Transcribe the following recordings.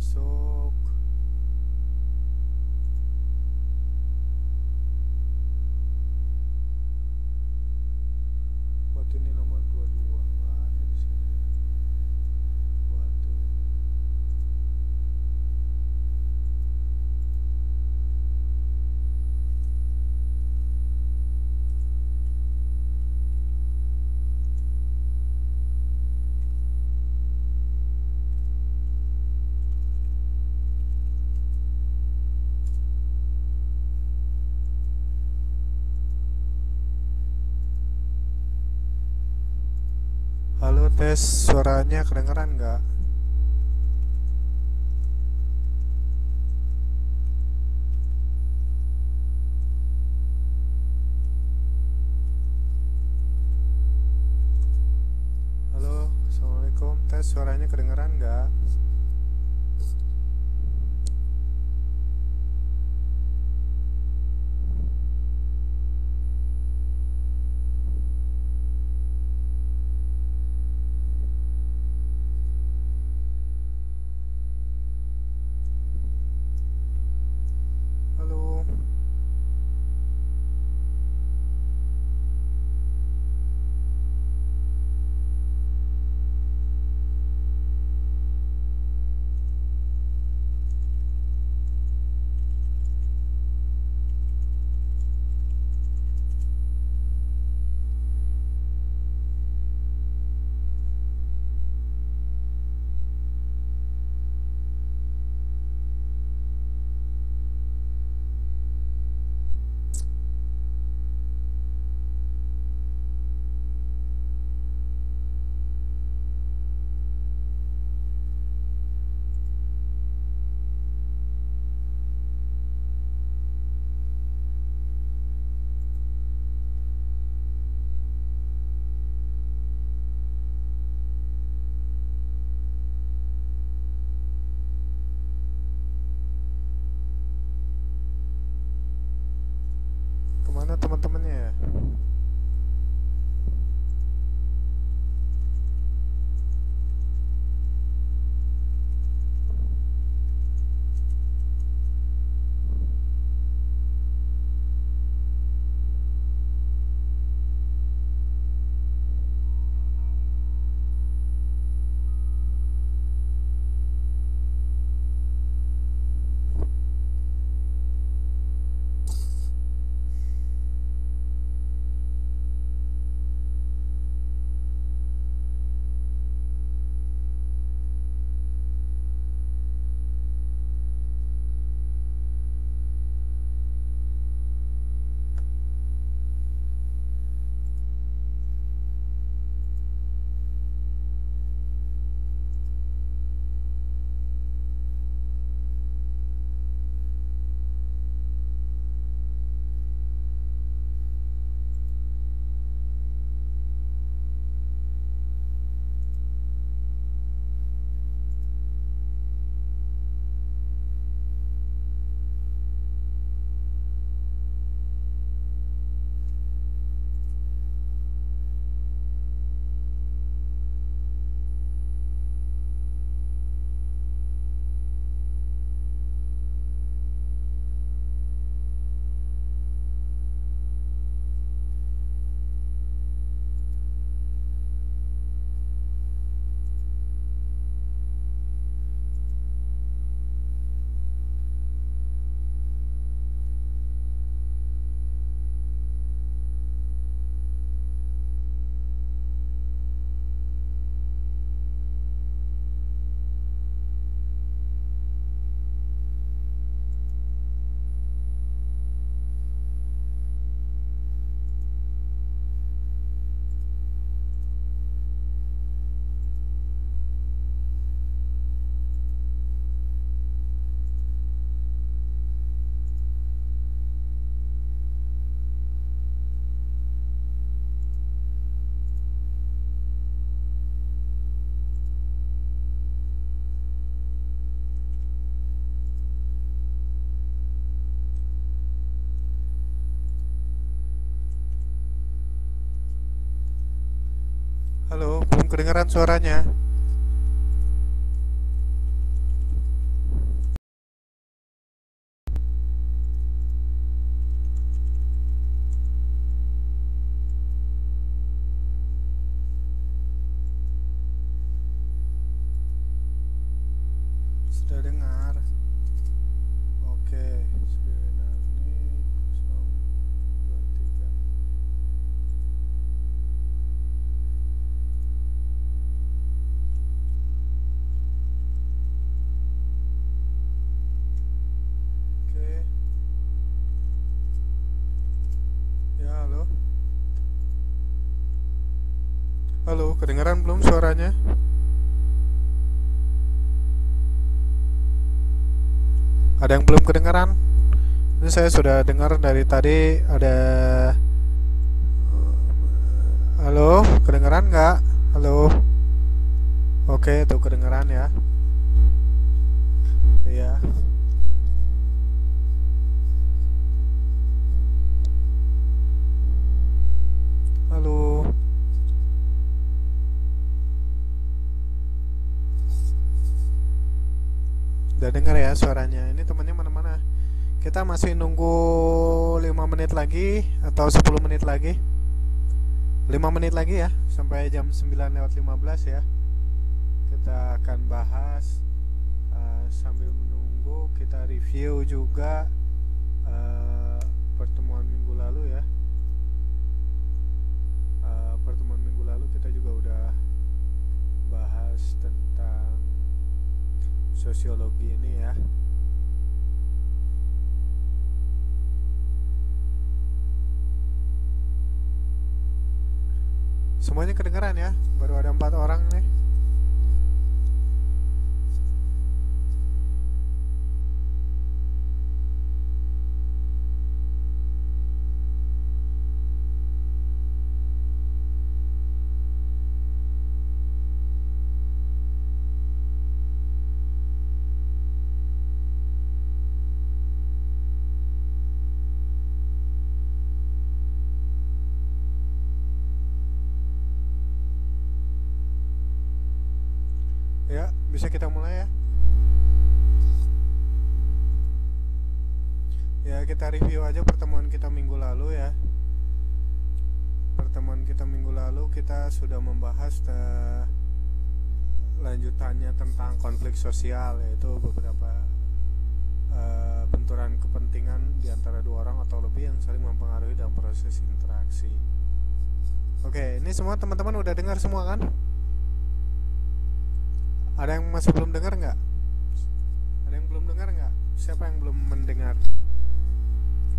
masuk. Waktu ini nomor 22. Wah, ada di sini. Waktu ini. Halo, tes suaranya kedengeran nggak? Halo, assalamualaikum. Tes suaranya kedengeran nggak? Halo. Kemana teman-temannya ya? Halo, belum kedengeran suaranya. Udah dengar. Oke, Srinani 023. Oke. Ya, halo. Halo, kedengaran belum suaranya? Ada yang belum kedengaran? Ini saya sudah dengar dari tadi ada. Halo, kedengaran nggak? Halo. Oke, tuh kedengaran ya. Iya. Halo. Udah dengar ya suaranya. Ini temannya mana-mana. Kita masih nunggu 5 menit lagi atau 10 menit lagi. 5 menit lagi ya, sampai jam 9:15 ya. Kita akan bahas sambil menunggu kita review juga pertemuan minggu lalu ya. Pertemuan minggu lalu kita juga udah bahas tentang sosiologi ini ya. Semuanya kedengaran ya, baru ada 4 orang nih. Ya, bisa kita mulai ya. Ya, kita review aja pertemuan kita minggu lalu ya. Pertemuan kita minggu lalu kita sudah membahas lanjutannya tentang konflik sosial, yaitu beberapa benturan kepentingan di antara dua orang atau lebih yang saling mempengaruhi dalam proses interaksi. Oke, ini semua teman-teman udah dengar semua kan? Ada yang masih belum dengar nggak? Ada yang belum dengar nggak? Siapa yang belum mendengar?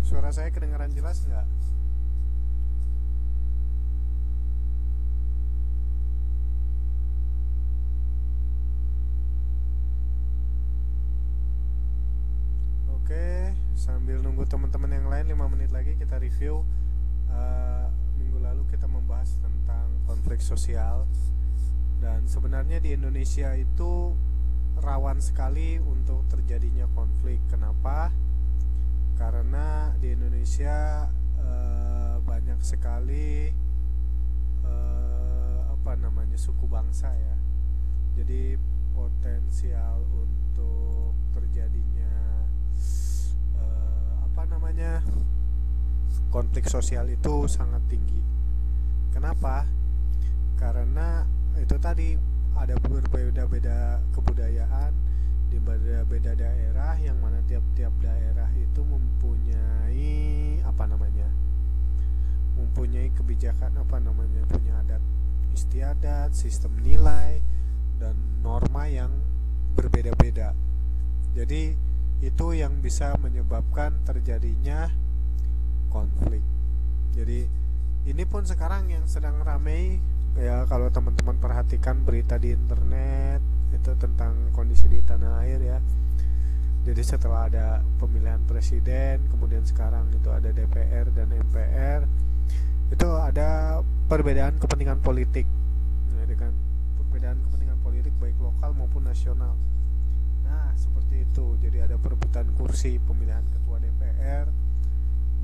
Suara saya kedengaran jelas nggak? Oke, sambil nunggu teman-teman yang lain 5 menit lagi kita review. Minggu lalu kita membahas tentang konflik sosial. Dan sebenarnya di Indonesia itu rawan sekali untuk terjadinya konflik. Kenapa? Karena di Indonesia banyak sekali suku bangsa ya. Jadi potensial untuk terjadinya konflik sosial itu sangat tinggi. Kenapa? Karena itu tadi ada berbeda-beda kebudayaan di berbeda daerah, yang mana tiap-tiap daerah itu mempunyai kebijakan punya adat istiadat, sistem nilai dan norma yang berbeda-beda. Jadi itu yang bisa menyebabkan terjadinya konflik. Jadi ini pun sekarang yang sedang ramai ya, kalau teman-teman perhatikan berita di internet itu tentang kondisi di tanah air ya. Jadi setelah ada pemilihan presiden, kemudian sekarang itu ada DPR dan MPR, itu ada perbedaan kepentingan politik, kan? Perbedaan kepentingan politik baik lokal maupun nasional. Nah seperti itu. Jadi ada perebutan kursi pemilihan ketua DPR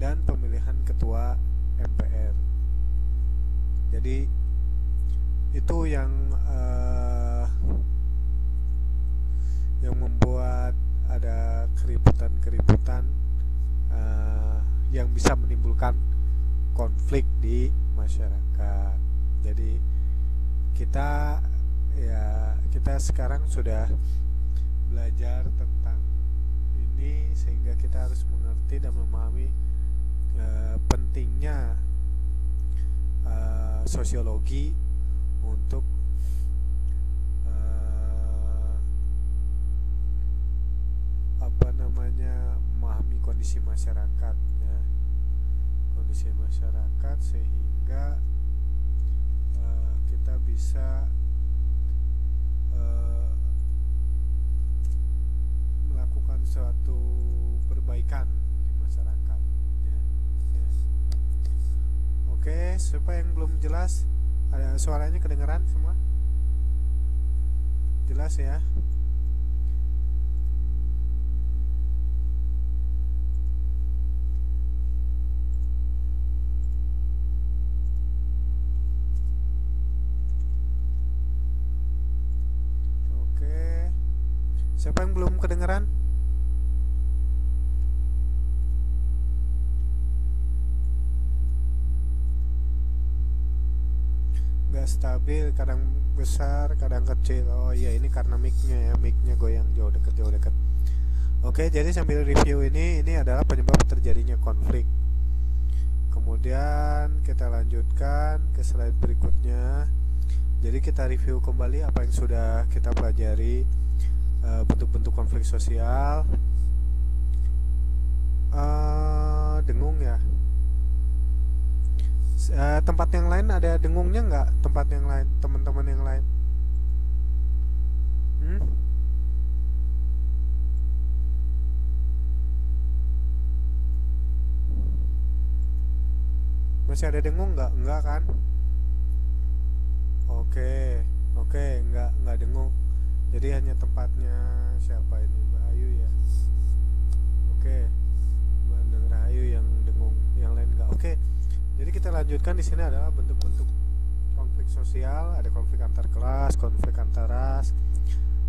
dan pemilihan ketua MPR. Jadi itu yang membuat ada keributan yang bisa menimbulkan konflik di masyarakat. Jadi kita sekarang sudah belajar tentang ini sehingga kita harus mengerti dan memahami pentingnya sosiologi untuk memahami kondisi masyarakat, ya, kondisi masyarakat sehingga kita bisa melakukan suatu perbaikan di masyarakat, ya, ya. Oke, supaya yang belum jelas, ada suaranya kedengeran semua? Jelas ya? Siapa yang belum kedengeran? Gak stabil, kadang besar, kadang kecil. Oh iya, ini karena mic-nya ya, mic-nya goyang jauh dekat. Oke, jadi sambil review ini adalah penyebab terjadinya konflik. Kemudian kita lanjutkan ke slide berikutnya. Jadi kita review kembali apa yang sudah kita pelajari. Bentuk-bentuk konflik sosial, dengung ya. Tempat yang lain ada dengungnya nggak? Tempat yang lain, teman-teman yang lain? Masih ada dengung nggak? Enggak kan? Oke, enggak dengung. Jadi hanya tempatnya siapa ini, Mbak Ayu ya? Oke, Mbak Rahayu yang dengung, yang lain enggak. Oke, jadi kita lanjutkan. Di sini adalah bentuk-bentuk konflik sosial. Ada konflik antar kelas, konflik antar ras,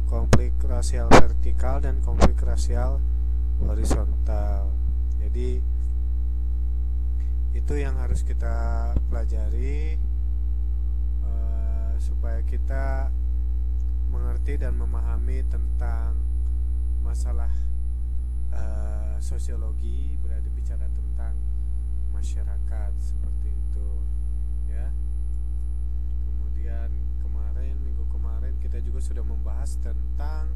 konflik rasial vertikal, dan konflik rasial horizontal. Jadi itu yang harus kita pelajari supaya kita mengerti dan memahami tentang masalah sosiologi, berarti bicara tentang masyarakat seperti itu, ya. Kemudian minggu kemarin kita juga sudah membahas tentang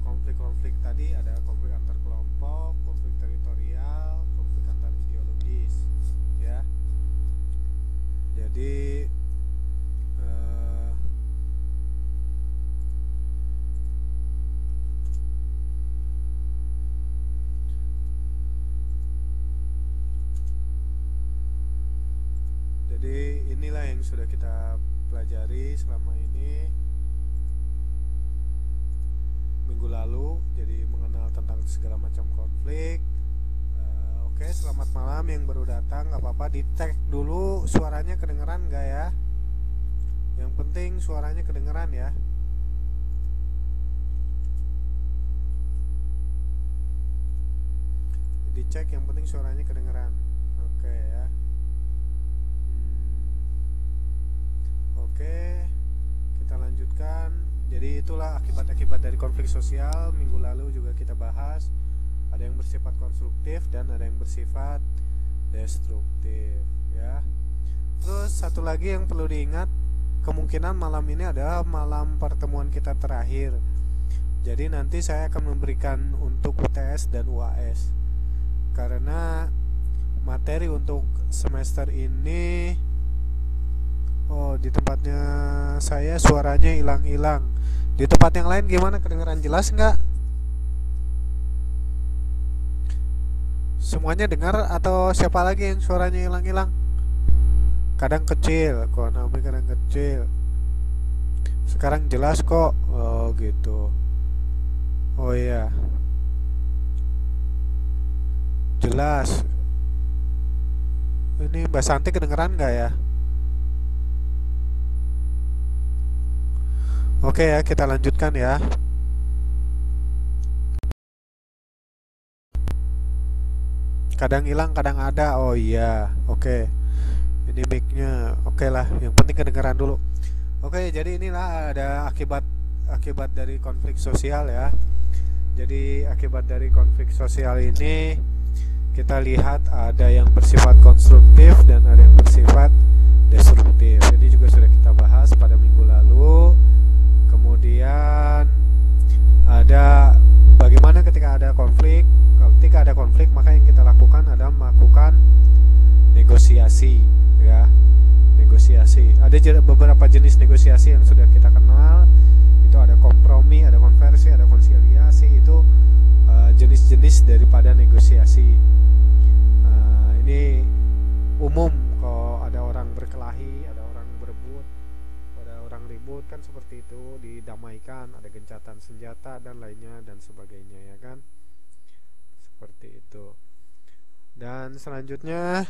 konflik-konflik tadi. Ada konflik antar kelompok, konflik teritorial, konflik antar ideologis, ya. Jadi inilah yang sudah kita pelajari selama ini minggu lalu. Jadi mengenal tentang segala macam konflik. Oke, selamat malam yang baru datang. Gak apa-apa, di-tag dulu suaranya kedengeran gak ya? Yang penting suaranya kedengeran ya. Dicek, yang penting suaranya kedengeran. Oke ya. Oke, kita lanjutkan. Jadi itulah akibat-akibat dari konflik sosial. Minggu lalu juga kita bahas. Ada yang bersifat konstruktif dan ada yang bersifat destruktif, ya. Terus satu lagi yang perlu diingat, kemungkinan malam ini adalah malam pertemuan kita terakhir. Jadi nanti saya akan memberikan untuk UTS dan UAS. Karena materi untuk semester ini, di tempatnya saya suaranya hilang-hilang. Di tempat yang lain gimana, kedengeran jelas nggak? Semuanya dengar atau siapa lagi yang suaranya hilang-hilang? Kadang kecil, kok namanya kadang kecil. Sekarang jelas kok. Oh gitu. Oh iya, jelas. Ini Mbak Santi kedengeran nggak ya? Oke ya, kita lanjutkan ya. Kadang hilang, kadang ada. Oh iya, oke. Ini mic-nya oke lah. Yang penting kedengeran dulu. Oke, jadi inilah ada akibat akibat dari konflik sosial ya. Jadi akibat dari konflik sosial ini kita lihat ada yang bersifat konstruktif dan ada yang bersifat destruktif. Ini juga sudah kita bahas pada minggu lalu. Kemudian ada bagaimana ketika ada konflik. Ketika ada konflik, maka yang kita lakukan adalah melakukan negosiasi ya. Negosiasi. Ada beberapa jenis negosiasi yang sudah kita kenal. Itu ada kompromi, ada konversi, ada konsiliasi. Itu jenis-jenis daripada negosiasi. Ini umum kalau ada orang berkelahi, ada orang berebut, ada orang ribut kan seperti itu, didamaikan, ada gencatan senjata dan lainnya dan sebagainya ya kan. Seperti itu. Dan selanjutnya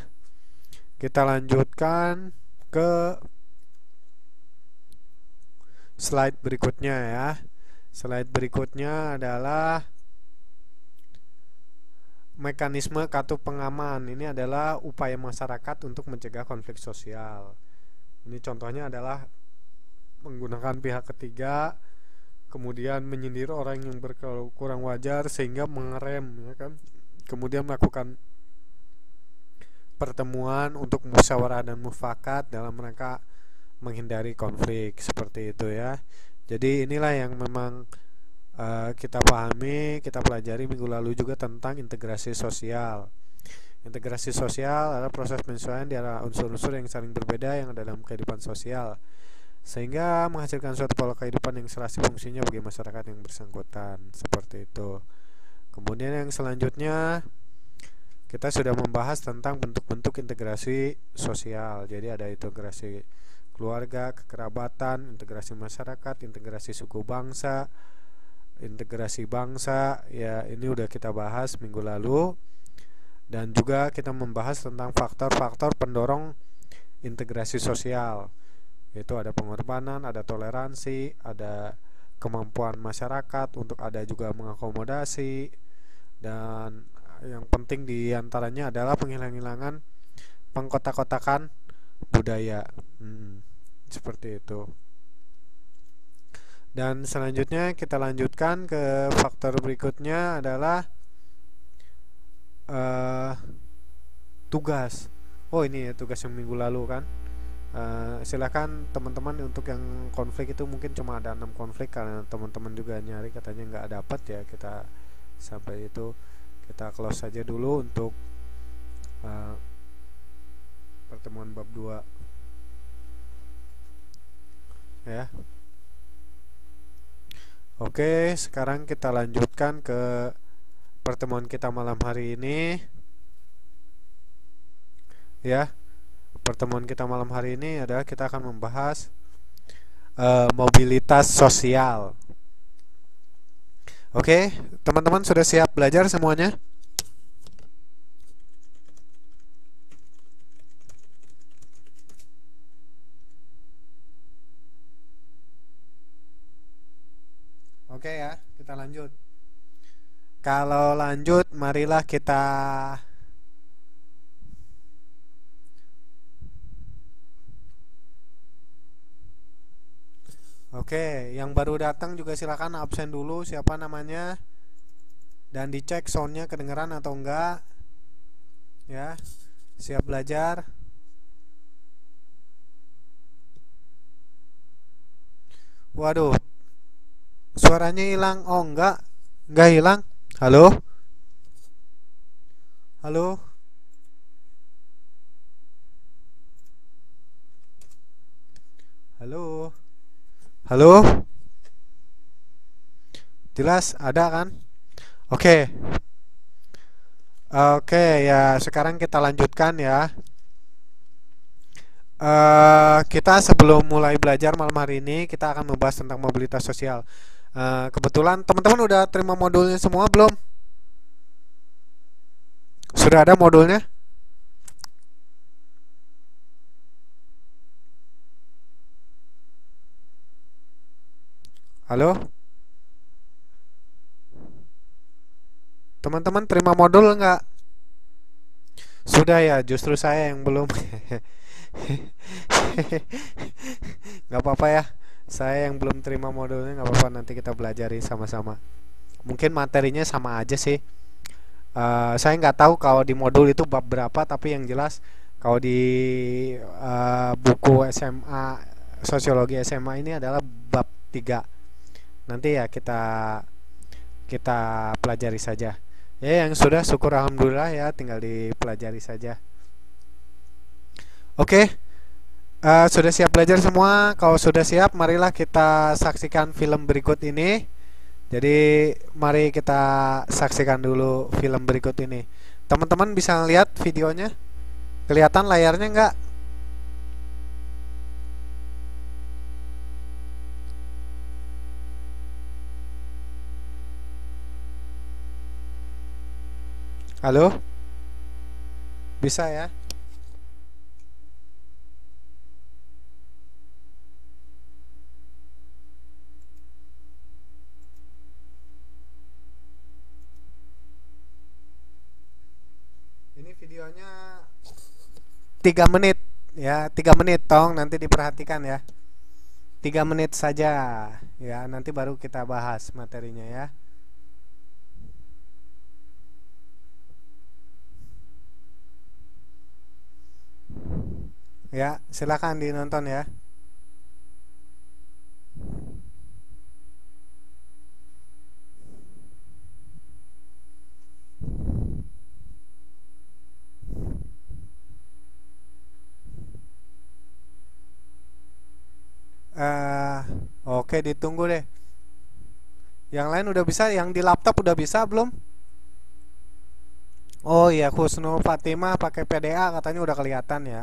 kita lanjutkan ke slide berikutnya ya. Slide berikutnya adalah mekanisme kartu pengaman. Ini adalah upaya masyarakat untuk mencegah konflik sosial. Ini contohnya adalah menggunakan pihak ketiga, kemudian menyindir orang yang kurang wajar sehingga mengerem ya kan. Kemudian melakukan pertemuan untuk musyawarah dan mufakat dalam rangka menghindari konflik seperti itu ya. Jadi inilah yang memang kita pahami, kita pelajari minggu lalu juga tentang integrasi sosial. Integrasi sosial adalah proses penyesuaian di antara unsur-unsur yang saling berbeda yang ada dalam kehidupan sosial, sehingga menghasilkan suatu pola kehidupan yang serasi fungsinya bagi masyarakat yang bersangkutan. Seperti itu. Kemudian yang selanjutnya kita sudah membahas tentang bentuk-bentuk integrasi sosial. Jadi ada integrasi keluarga, kekerabatan, integrasi masyarakat, integrasi suku bangsa, integrasi bangsa ya. Ini udah kita bahas minggu lalu. Dan juga kita membahas tentang faktor-faktor pendorong integrasi sosial. Yaitu ada pengorbanan, ada toleransi, ada kemampuan masyarakat untuk ada juga mengakomodasi, dan yang penting diantaranya adalah penghilangan pengkotak-kotakan budaya. Seperti itu. Dan selanjutnya kita lanjutkan ke faktor berikutnya adalah tugas. Oh ini ya tugas yang minggu lalu kan. Silakan teman-teman, untuk yang konflik itu mungkin cuma ada 6 konflik karena teman-teman juga nyari katanya nggak dapat ya. Kita sampai itu kita close saja dulu untuk pertemuan bab 2 ya. Oke, sekarang kita lanjutkan ke pertemuan kita malam hari ini ya. Pertemuan kita malam hari ini adalah kita akan membahas mobilitas sosial. Oke, teman-teman sudah siap belajar semuanya? Oke ya, kita lanjut. Kalau lanjut, marilah kita Oke, yang baru datang juga silakan absen dulu siapa namanya, dan dicek soundnya kedengeran atau enggak ya. Siap belajar. Waduh, suaranya hilang. Oh enggak hilang. Halo, halo, halo, halo. Jelas ada kan? Oke. Oke ya, sekarang kita lanjutkan ya. Kita sebelum mulai belajar malam hari ini, kita akan membahas tentang mobilitas sosial. Kebetulan teman-teman udah terima modulnya semua belum? Sudah ada modulnya? Halo? Teman-teman terima modul nggak? Sudah ya, justru saya yang belum. Nggak apa-apa ya. Saya yang belum terima modulnya nggak apa-apa, nanti kita pelajari sama-sama. Mungkin materinya sama aja sih. Saya nggak tahu kalau di modul itu bab berapa, tapi yang jelas kalau di buku SMA Sosiologi SMA ini adalah bab 3. Nanti ya kita pelajari saja. Ya, yang sudah syukur alhamdulillah ya, tinggal dipelajari saja. Oke, sudah siap belajar semua? Kalau sudah siap, marilah kita saksikan film berikut ini. Jadi mari kita saksikan dulu film berikut ini. Teman-teman bisa lihat videonya? Kelihatan layarnya nggak? Halo? Bisa ya? Ini videonya 3 menit ya, 3 menit tong, nanti diperhatikan ya. 3 menit saja ya, nanti baru kita bahas materinya ya. Ya, silakan dinonton ya. Oke, ditunggu deh. Yang lain udah bisa, yang di laptop udah bisa belum? Oh iya, Husnul Fatimah pakai PDA katanya udah kelihatan ya.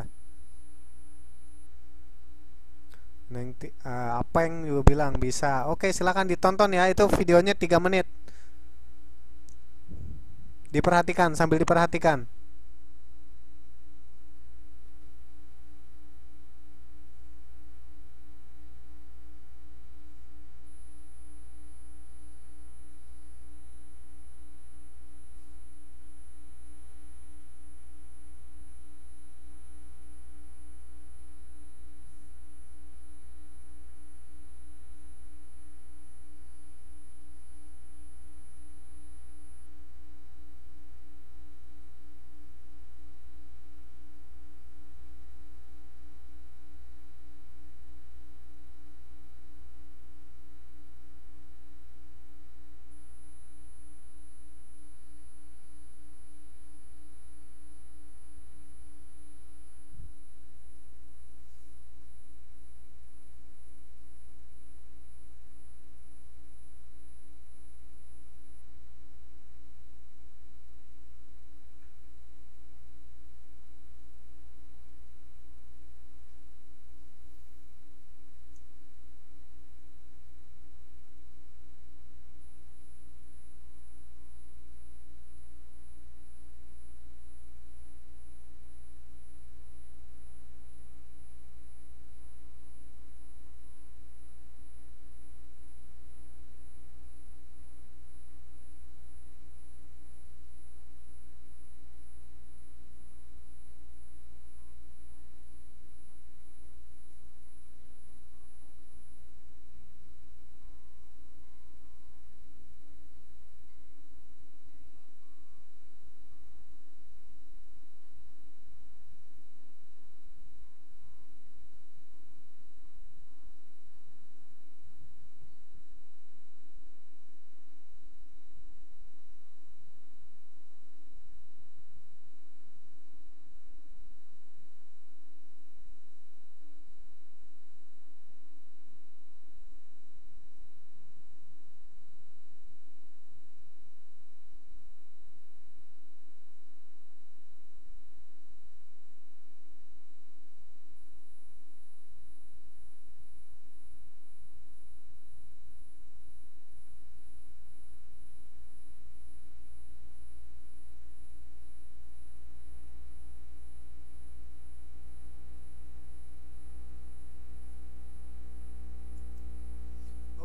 Nanti apa yang juga bilang bisa. Oke, silakan ditonton ya. Itu videonya 3 menit. Diperhatikan, sambil diperhatikan.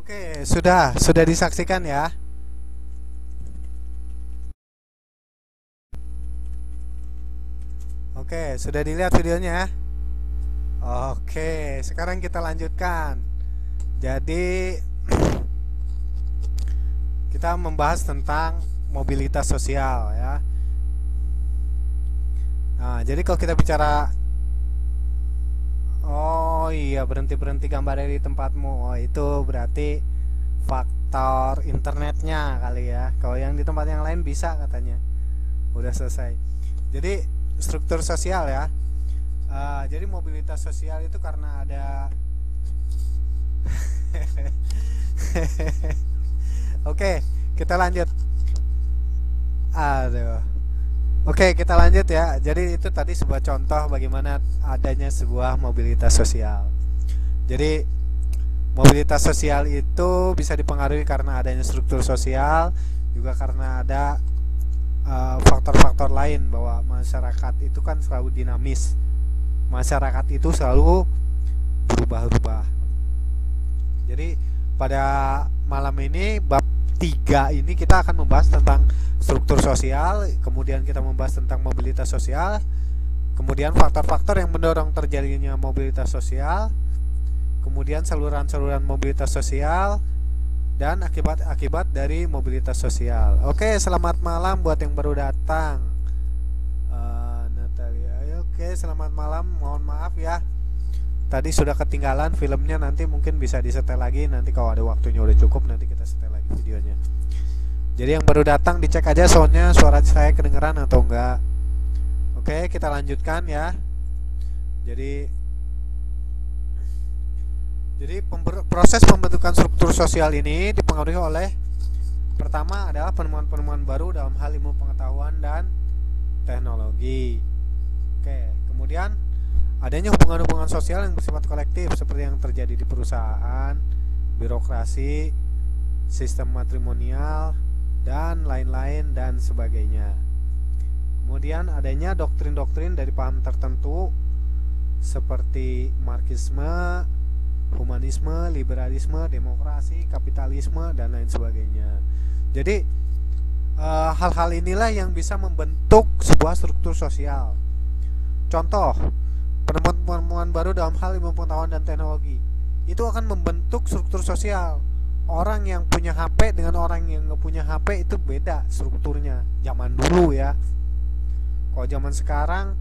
Oke, sudah disaksikan ya. Oke, sudah dilihat videonya. Oke, sekarang kita lanjutkan. Jadi kita membahas tentang mobilitas sosial ya. Nah, jadi kalau kita bicara, oh iya, berhenti gambarnya di tempatmu. Oh, itu berarti faktor internetnya kali ya. Kalau yang di tempat yang lain bisa katanya. Udah selesai. Jadi struktur sosial ya. Jadi mobilitas sosial itu karena ada Oke, kita lanjut. Aduh. Oke, kita lanjut ya. Jadi itu tadi sebuah contoh bagaimana adanya sebuah mobilitas sosial. Jadi mobilitas sosial itu bisa dipengaruhi karena adanya struktur sosial, juga karena ada faktor-faktor lain, bahwa masyarakat itu kan selalu dinamis. Masyarakat itu selalu berubah-ubah. Jadi pada malam ini bab 3 ini kita akan membahas tentang struktur sosial, kemudian kita membahas tentang mobilitas sosial, kemudian faktor-faktor yang mendorong terjadinya mobilitas sosial, kemudian saluran-saluran mobilitas sosial, dan akibat-akibat dari mobilitas sosial. Oke, selamat malam buat yang baru datang. Natalia, oke, selamat malam. Mohon maaf ya, tadi sudah ketinggalan filmnya, nanti mungkin bisa disetel lagi. Nanti kalau ada waktunya udah cukup, nanti kita setel lagi videonya. Jadi yang baru datang dicek aja soundnya, suara saya kedengeran atau enggak. Oke, kita lanjutkan ya. Jadi proses pembentukan struktur sosial ini dipengaruhi oleh, pertama adalah penemuan-penemuan baru dalam hal ilmu pengetahuan dan teknologi. Oke, kemudian adanya hubungan-hubungan sosial yang bersifat kolektif seperti yang terjadi di perusahaan, birokrasi, sistem matrimonial, dan lain-lain dan sebagainya. Kemudian adanya doktrin-doktrin dari paham tertentu seperti Marxisme, humanisme, liberalisme, demokrasi, kapitalisme, dan lain sebagainya. Jadi hal-hal inilah yang bisa membentuk sebuah struktur sosial. Contoh, penemuan-penemuan baru dalam hal ilmu pengetahuan dan teknologi itu akan membentuk struktur sosial. Orang yang punya HP dengan orang yang nggak punya HP itu beda strukturnya. Zaman dulu ya. Kalau zaman sekarang,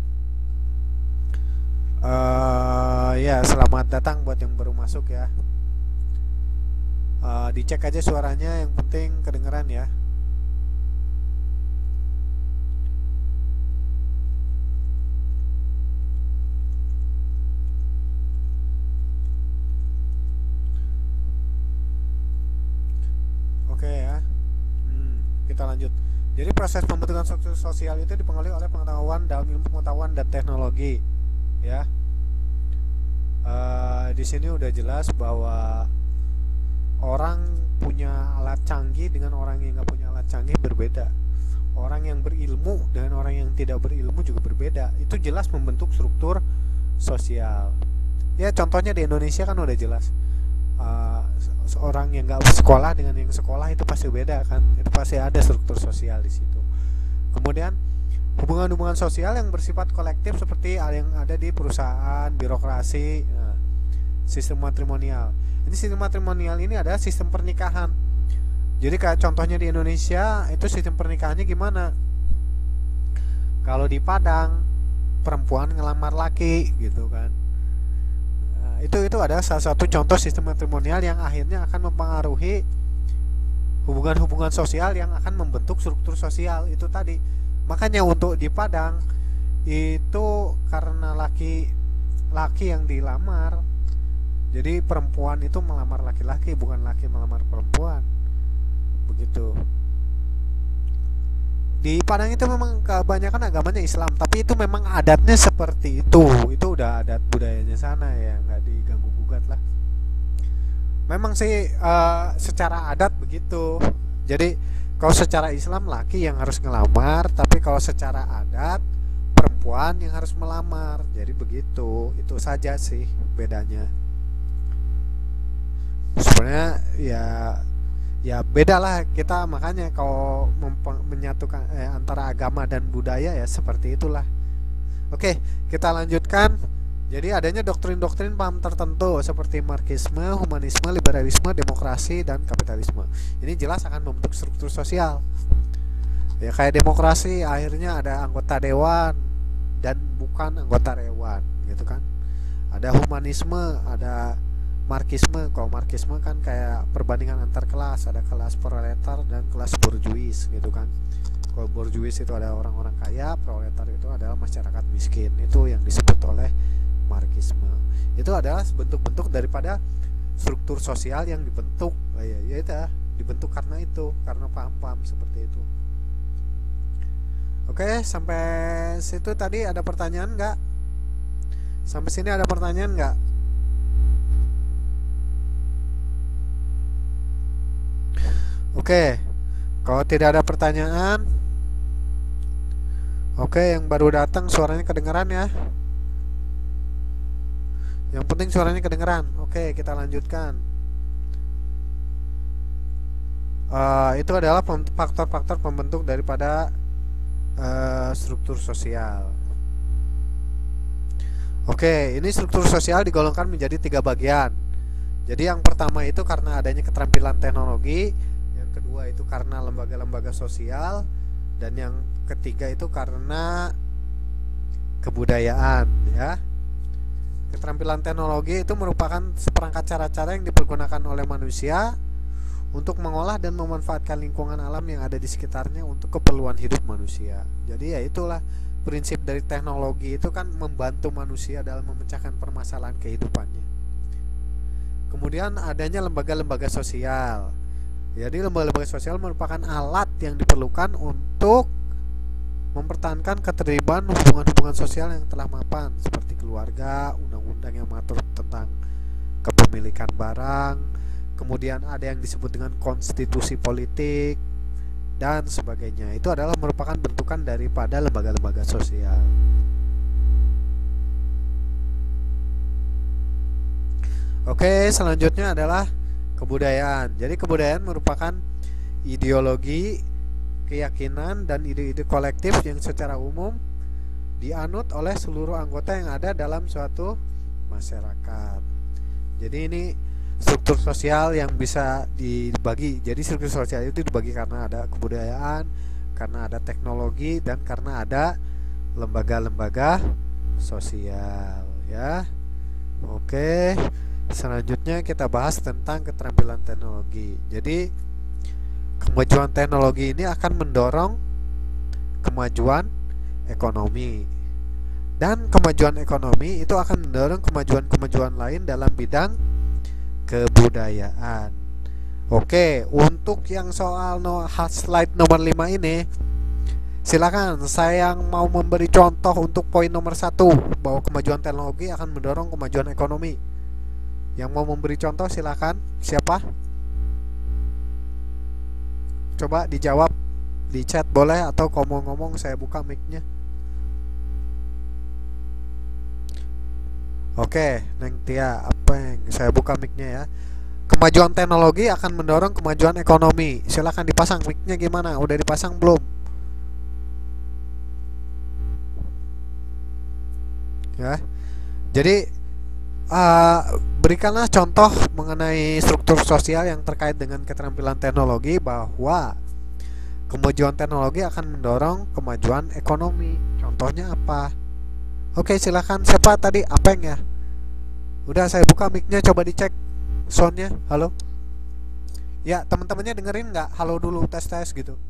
ya selamat datang buat yang baru masuk ya. Dicek aja suaranya, yang penting kedengeran ya. Oke ya. Kita lanjut. Jadi proses pembentukan struktur sosial itu dipengaruhi oleh pengetahuan dalam ilmu pengetahuan dan teknologi ya. Di sini udah jelas bahwa orang punya alat canggih dengan orang yang nggak punya alat canggih berbeda. Orang yang berilmu dengan orang yang tidak berilmu juga berbeda. Itu jelas membentuk struktur sosial. Ya contohnya di Indonesia kan udah jelas. Seorang yang nggak sekolah dengan yang sekolah itu pasti beda kan. Itu pasti ada struktur sosial di situ. Kemudian hubungan-hubungan sosial yang bersifat kolektif seperti yang ada di perusahaan, birokrasi, sistem matrimonial. Ini sistem matrimonial ini adalah sistem pernikahan. Jadi kayak contohnya di Indonesia itu sistem pernikahannya gimana? Kalau di Padang perempuan ngelamar laki gitu kan. Itu adalah salah satu contoh sistem matrimonial yang akhirnya akan mempengaruhi hubungan-hubungan sosial yang akan membentuk struktur sosial itu tadi. Makanya untuk di Padang itu karena laki yang dilamar, jadi perempuan itu melamar laki-laki, bukan laki melamar perempuan. Begitu. Di Padang itu memang kebanyakan agamanya Islam, tapi itu memang adatnya seperti itu. Itu udah adat budayanya sana ya, nggak diganggu gugat lah. Memang sih secara adat begitu. Jadi kalau secara Islam laki yang harus ngelamar, tapi kalau secara adat perempuan yang harus melamar. Jadi begitu. Itu saja sih bedanya. Sebenarnya ya beda lah kita, makanya kalau menyatukan antara agama dan budaya ya seperti itulah. Oke, kita lanjutkan. Jadi adanya doktrin-doktrin paham tertentu seperti marxisme, humanisme, liberalisme, demokrasi, dan kapitalisme. Ini jelas akan membentuk struktur sosial. Ya kayak demokrasi akhirnya ada anggota dewan dan bukan anggota dewan gitu kan. Ada humanisme, ada marxisme. Kalau marxisme kan kayak perbandingan antar kelas, ada kelas proletar dan kelas borjuis gitu kan. Kalau borjuis itu ada orang-orang kaya, proletar itu adalah masyarakat miskin. Itu yang disebut oleh marxisme. Itu adalah bentuk-bentuk daripada struktur sosial yang dibentuk. Ya itu dibentuk karena itu, karena paham-paham seperti itu. Oke, sampai situ tadi ada pertanyaan nggak? Sampai sini ada pertanyaan nggak? Oke, kalau tidak ada pertanyaan, oke, yang baru datang suaranya kedengeran ya. Yang penting suaranya kedengeran. Oke, kita lanjutkan. Itu adalah faktor-faktor pembentuk daripada struktur sosial. Oke, ini struktur sosial digolongkan menjadi 3 bagian. Jadi yang pertama itu karena adanya keterampilan teknologi, yang kedua itu karena lembaga-lembaga sosial, dan yang ketiga itu karena kebudayaan ya. Keterampilan teknologi itu merupakan seperangkat cara-cara yang dipergunakan oleh manusia untuk mengolah dan memanfaatkan lingkungan alam yang ada di sekitarnya untuk keperluan hidup manusia. Jadi ya itulah prinsip dari teknologi, itu kan membantu manusia dalam memecahkan permasalahan kehidupannya. Kemudian adanya lembaga-lembaga sosial. Jadi lembaga-lembaga sosial merupakan alat yang diperlukan untuk mempertahankan keterlibatan hubungan-hubungan sosial yang telah mapan, seperti keluarga, undang-undang yang mengatur tentang kepemilikan barang, kemudian ada yang disebut dengan konstitusi politik dan sebagainya. Itu adalah merupakan bentukan daripada lembaga-lembaga sosial. Oke, selanjutnya adalah kebudayaan. Jadi kebudayaan merupakan ideologi, keyakinan, dan ide-ide kolektif yang secara umum dianut oleh seluruh anggota yang ada dalam suatu masyarakat. Jadi ini struktur sosial yang bisa dibagi. Jadi struktur sosial itu dibagi karena ada kebudayaan, karena ada teknologi, dan karena ada lembaga-lembaga sosial ya. Oke, selanjutnya kita bahas tentang keterampilan teknologi. Jadi kemajuan teknologi ini akan mendorong kemajuan ekonomi, dan kemajuan ekonomi itu akan mendorong kemajuan-kemajuan lain dalam bidang kebudayaan. Oke, untuk yang soal slide nomor 5 ini, silakan saya yang mau memberi contoh untuk poin nomor 1, bahwa kemajuan teknologi akan mendorong kemajuan ekonomi. Yang mau memberi contoh silakan. Siapa? Coba dijawab di chat boleh, atau ngomong-ngomong saya buka mic-nya. Oke, Neng Tia, apa yang saya buka mic-nya ya. Kemajuan teknologi akan mendorong kemajuan ekonomi. Silakan dipasang mic-nya gimana? Udah dipasang belum? Ya. Jadi berikanlah contoh mengenai struktur sosial yang terkait dengan keterampilan teknologi, bahwa kemajuan teknologi akan mendorong kemajuan ekonomi. Contohnya apa? Oke, silakan. Siapa tadi? Apeng ya? Udah saya buka mic-nya, coba dicek soundnya. Halo? Ya, teman-temannya dengerin nggak? Halo dulu, tes-tes gitu.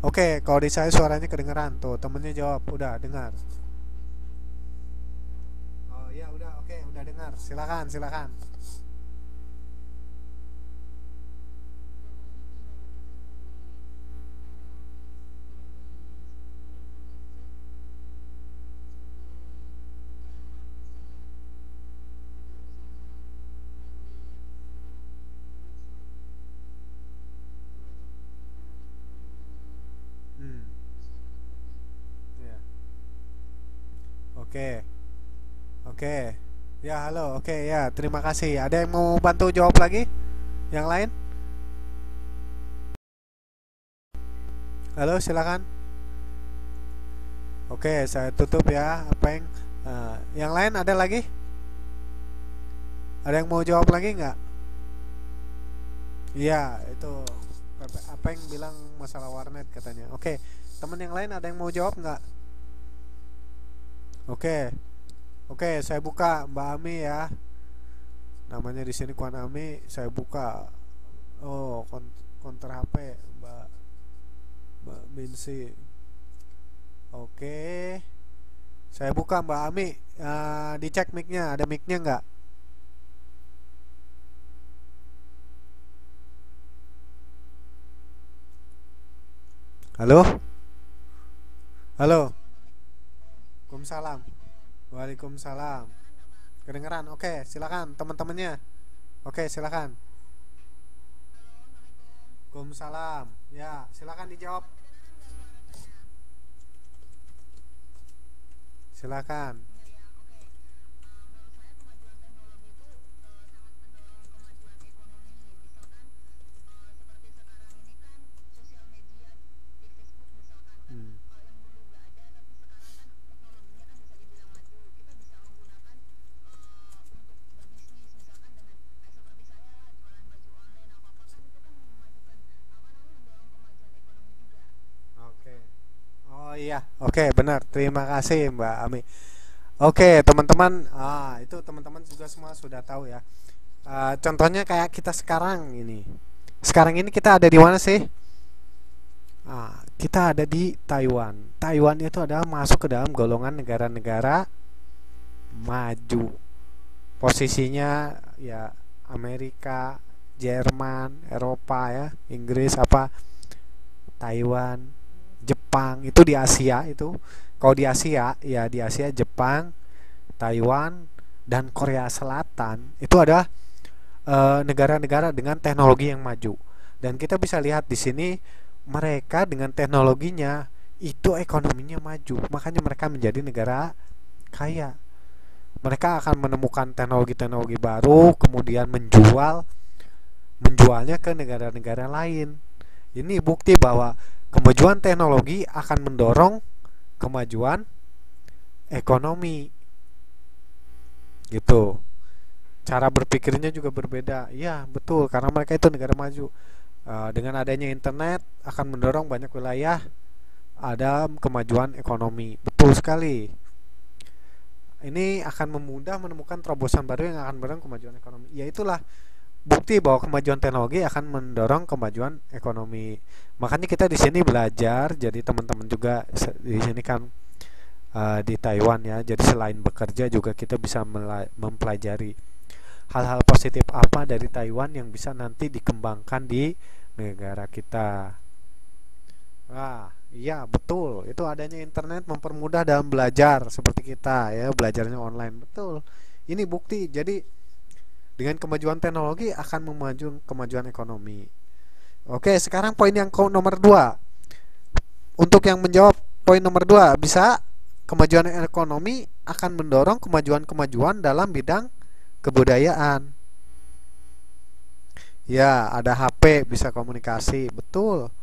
Oke, kalau di saya suaranya kedengeran tuh. Temennya jawab, udah dengar. Oh iya, udah, oke, udah dengar. Silakan, silakan. Hmm, ya. Oke. Oke. Ya, halo. Oke, ya, terima kasih. Ada yang mau bantu jawab lagi? Yang lain? Halo, silakan. Oke, saya tutup ya. Apa yang lain ada lagi? Ada yang mau jawab lagi nggak? Iya, itu apa yang bilang masalah warnet katanya. Oke, teman yang lain ada yang mau jawab nggak? Oke, oke, saya buka Mbak Ami ya. Namanya di sini Kuan Ami, saya buka. Oh, konter HP Mbak Mbak Minsi. Oke, saya buka Mbak Ami. Dicek micnya, ada micnya nggak? Halo, halo. Waalaikumsalam. Waalaikumsalam. Kedengeran? Oke, silakan teman-temannya. Oke, silakan. Waalaikumsalam. Ya, silakan dijawab. Silakan. Hmm. Oke. Oh iya, oke benar. Terima kasih Mbak Ami. Oke teman-teman, itu teman-teman juga semua sudah tahu ya. Contohnya kayak kita sekarang ini. Sekarang ini kita ada di mana sih? Kita ada di Taiwan. Taiwan itu adalah masuk ke dalam golongan negara-negara maju. Posisinya ya Amerika, Jerman, Eropa ya, Inggris apa, Taiwan, Jepang itu di Asia itu. Kalau di Asia ya di Asia Jepang, Taiwan dan Korea Selatan itu adalah negara-negara dengan teknologi yang maju. Dan kita bisa lihat di sini mereka dengan teknologinya itu ekonominya maju. Makanya mereka menjadi negara kaya. Mereka akan menemukan teknologi-teknologi baru kemudian menjualnya ke negara-negara lain. Ini bukti bahwa kemajuan teknologi akan mendorong kemajuan ekonomi. Gitu. Cara berpikirnya juga berbeda. Iya, betul, karena mereka itu negara maju. Dengan adanya internet akan mendorong banyak wilayah ada kemajuan ekonomi. Betul sekali. Ini akan memudah menemukan terobosan baru yang akan mendorong kemajuan ekonomi. Ya itulah bukti bahwa kemajuan teknologi akan mendorong kemajuan ekonomi. Makanya kita di sini belajar, jadi teman-teman juga di sini kan di Taiwan ya. Jadi selain bekerja juga kita bisa mempelajari hal-hal positif apa dari Taiwan yang bisa nanti dikembangkan di negara kita. Iya betul. Itu adanya internet mempermudah dalam belajar seperti kita ya, belajarnya online. Betul. Ini bukti. Jadi dengan kemajuan teknologi akan memajukan kemajuan ekonomi. Oke, sekarang poin yang nomor 2. Untuk yang menjawab poin nomor 2, bisa kemajuan ekonomi akan mendorong kemajuan-kemajuan dalam bidang kebudayaan. Ya, ada HP bisa komunikasi, betul.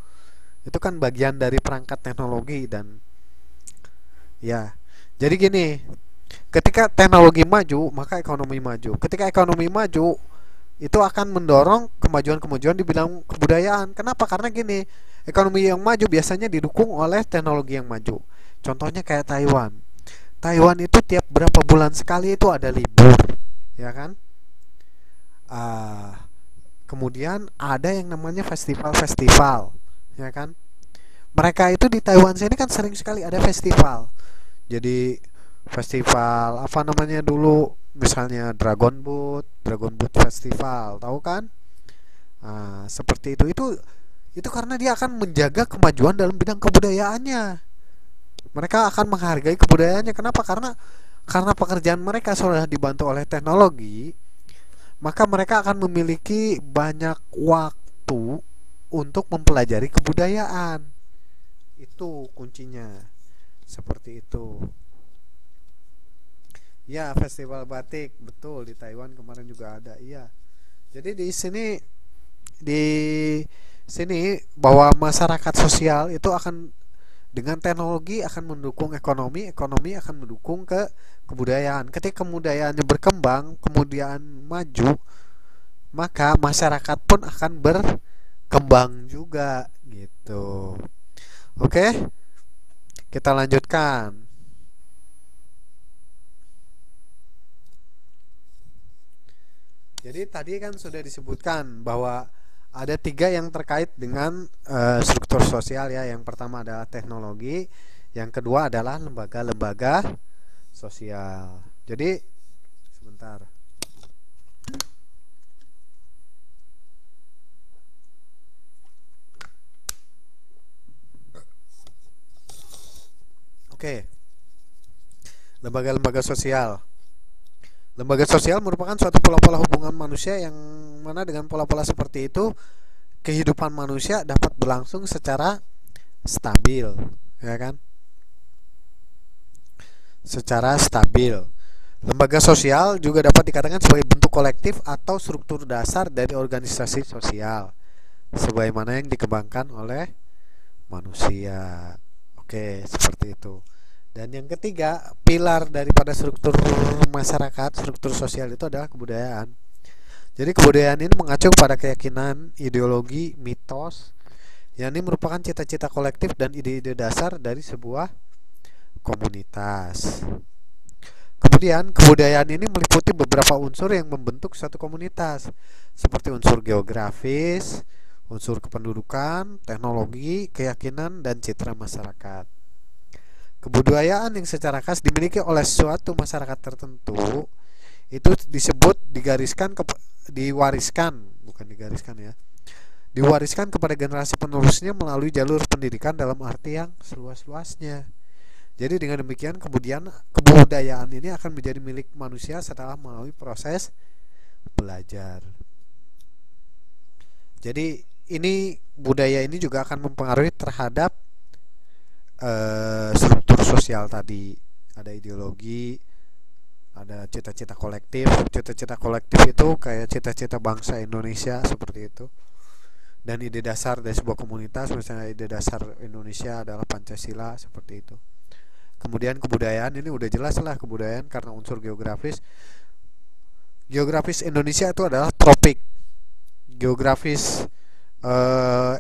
Itu kan bagian dari perangkat teknologi dan ya. Jadi gini, ketika teknologi maju, maka ekonomi maju. Ketika ekonomi maju, itu akan mendorong kemajuan-kemajuan di bidang kebudayaan. Kenapa? Karena gini, ekonomi yang maju biasanya didukung oleh teknologi yang maju. Contohnya kayak Taiwan. Taiwan itu tiap berapa bulan sekali itu ada libur, ya kan? Kemudian ada yang namanya festival-festival, ya kan? Mereka itu di Taiwan sini kan sering sekali ada festival. Jadi festival apa namanya dulu, misalnya Dragon Boat Festival, tahu kan? Seperti itu karena dia akan menjaga kemajuan dalam bidang kebudayaannya. Mereka akan menghargai kebudayaannya. Kenapa? Karena pekerjaan mereka sudah dibantu oleh teknologi, maka mereka akan memiliki banyak waktu untuk mempelajari kebudayaan. Itu kuncinya. Seperti itu. Ya, festival batik, betul, di Taiwan kemarin juga ada. Iya. Jadi di sini bahwa masyarakat sosial itu akan Dengan teknologi akan mendukung ekonomi, ekonomi akan mendukung ke kebudayaan. Ketika kebudayaannya berkembang, kemudian maju, maka masyarakat pun akan berkembang juga gitu. Oke, kita lanjutkan. Jadi tadi kan sudah disebutkan bahwa ada 3 yang terkait dengan struktur sosial ya. Yang pertama adalah teknologi, yang kedua adalah lembaga-lembaga sosial. Jadi sebentar. Oke. Lembaga-lembaga sosial. Lembaga sosial merupakan suatu pola-pola hubungan manusia yang mana dengan pola-pola seperti itu kehidupan manusia dapat berlangsung secara stabil, ya kan? Secara stabil. Lembaga sosial juga dapat dikatakan sebagai bentuk kolektif atau struktur dasar dari organisasi sosial, sebagaimana yang dikembangkan oleh manusia. Oke, seperti itu. Dan yang ketiga, pilar daripada struktur masyarakat, struktur sosial itu adalah kebudayaan. Jadi kebudayaan ini mengacu pada keyakinan, ideologi, mitos, yang ini merupakan cita-cita kolektif dan ide-ide dasar dari sebuah komunitas. Kemudian kebudayaan ini meliputi beberapa unsur yang membentuk suatu komunitas, seperti unsur geografis, unsur kependudukan, teknologi, keyakinan, dan citra masyarakat. Kebudayaan yang secara khas dimiliki oleh suatu masyarakat tertentu itu disebut diwariskan kepada generasi penerusnya melalui jalur pendidikan dalam arti yang seluas-luasnya. Jadi dengan demikian kebudayaan ini akan menjadi milik manusia setelah melalui proses belajar. Jadi ini budaya ini juga akan mempengaruhi terhadap struktur sosial tadi. Ada ideologi, ada cita-cita kolektif. Cita-cita kolektif itu kayak cita-cita bangsa Indonesia seperti itu. Dan ide dasar dari sebuah komunitas, misalnya ide dasar Indonesia adalah Pancasila seperti itu. Kemudian kebudayaan ini udah jelas lah, kebudayaan karena unsur geografis. Geografis Indonesia itu adalah tropik. Geografis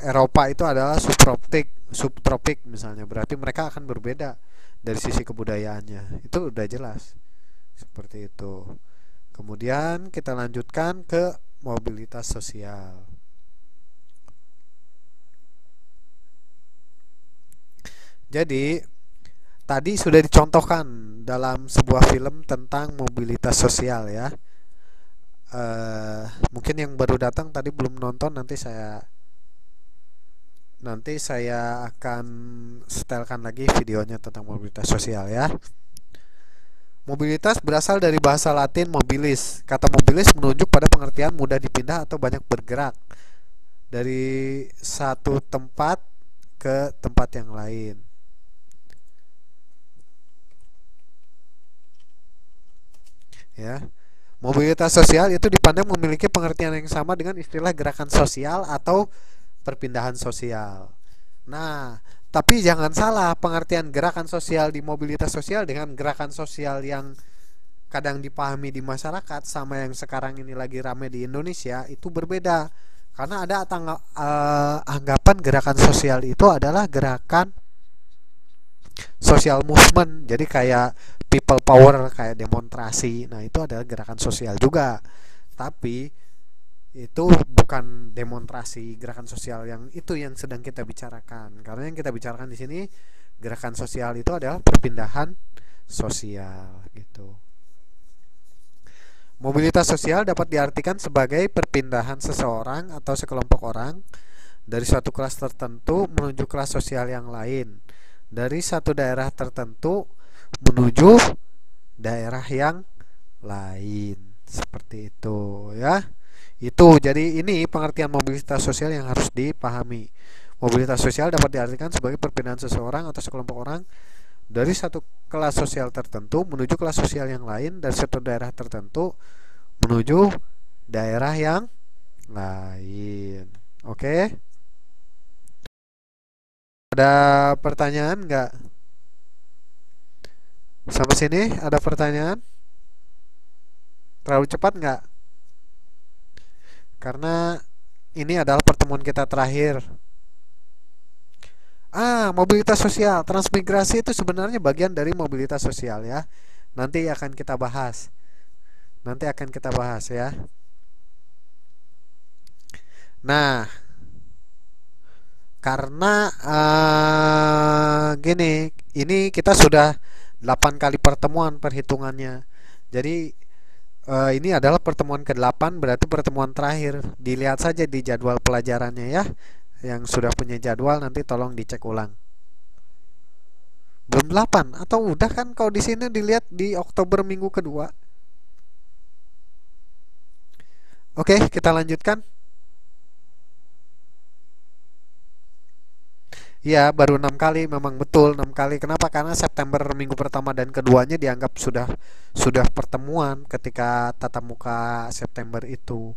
Eropa itu adalah subtropik misalnya. Berarti mereka akan berbeda dari sisi kebudayaannya. Itu udah jelas. Seperti itu. Kemudian kita lanjutkan ke mobilitas sosial. Jadi tadi sudah dicontohkan dalam sebuah film tentang mobilitas sosial ya. Mungkin yang baru datang tadi belum nonton, nanti saya akan setelkan lagi videonya tentang mobilitas sosial ya. Mobilitas berasal dari bahasa Latin mobilis. Kata mobilis menunjuk pada pengertian mudah dipindah atau banyak bergerak dari satu tempat ke tempat yang lain. Ya. Mobilitas sosial itu dipandang memiliki pengertian yang sama dengan istilah gerakan sosial atau perpindahan sosial. Nah, tapi jangan salah, pengertian gerakan sosial di mobilitas sosial dengan gerakan sosial yang kadang dipahami di masyarakat sama yang sekarang ini lagi rame di Indonesia itu berbeda. Karena ada anggapan gerakan sosial itu adalah gerakan social movement. Jadi kayak people power, kayak demonstrasi. Nah, itu adalah gerakan sosial juga. Tapi itu bukan demonstrasi, gerakan sosial yang itu yang sedang kita bicarakan. Karena yang kita bicarakan di sini gerakan sosial itu adalah perpindahan sosial gitu. Mobilitas sosial dapat diartikan sebagai perpindahan seseorang atau sekelompok orang dari suatu kelas tertentu menuju kelas sosial yang lain, dari satu daerah tertentu menuju daerah yang lain, seperti itu ya. Itu jadi ini pengertian mobilitas sosial yang harus dipahami. Mobilitas sosial dapat diartikan sebagai perpindahan seseorang atau sekelompok orang dari satu kelas sosial tertentu menuju kelas sosial yang lain, dari satu daerah tertentu menuju daerah yang lain. Oke? Ada pertanyaan nggak? Sampai sini ada pertanyaan? Terlalu cepat nggak? Karena ini adalah pertemuan kita terakhir. Mobilitas sosial, transmigrasi itu sebenarnya bagian dari mobilitas sosial ya. Nanti akan kita bahas. Nanti akan kita bahas ya. Nah, karena gini, ini kita sudah 8 kali pertemuan perhitungannya. Jadi ini adalah pertemuan ke-8, berarti pertemuan terakhir. Dilihat saja di jadwal pelajarannya ya. Yang sudah punya jadwal nanti tolong dicek ulang. Belum 8 atau udah kan, kalau di sini dilihat di Oktober minggu kedua. Oke, kita lanjutkan. Ya, baru 6 kali, memang betul 6 kali. Kenapa? Karena September minggu pertama dan keduanya dianggap sudah pertemuan ketika tatap muka September itu.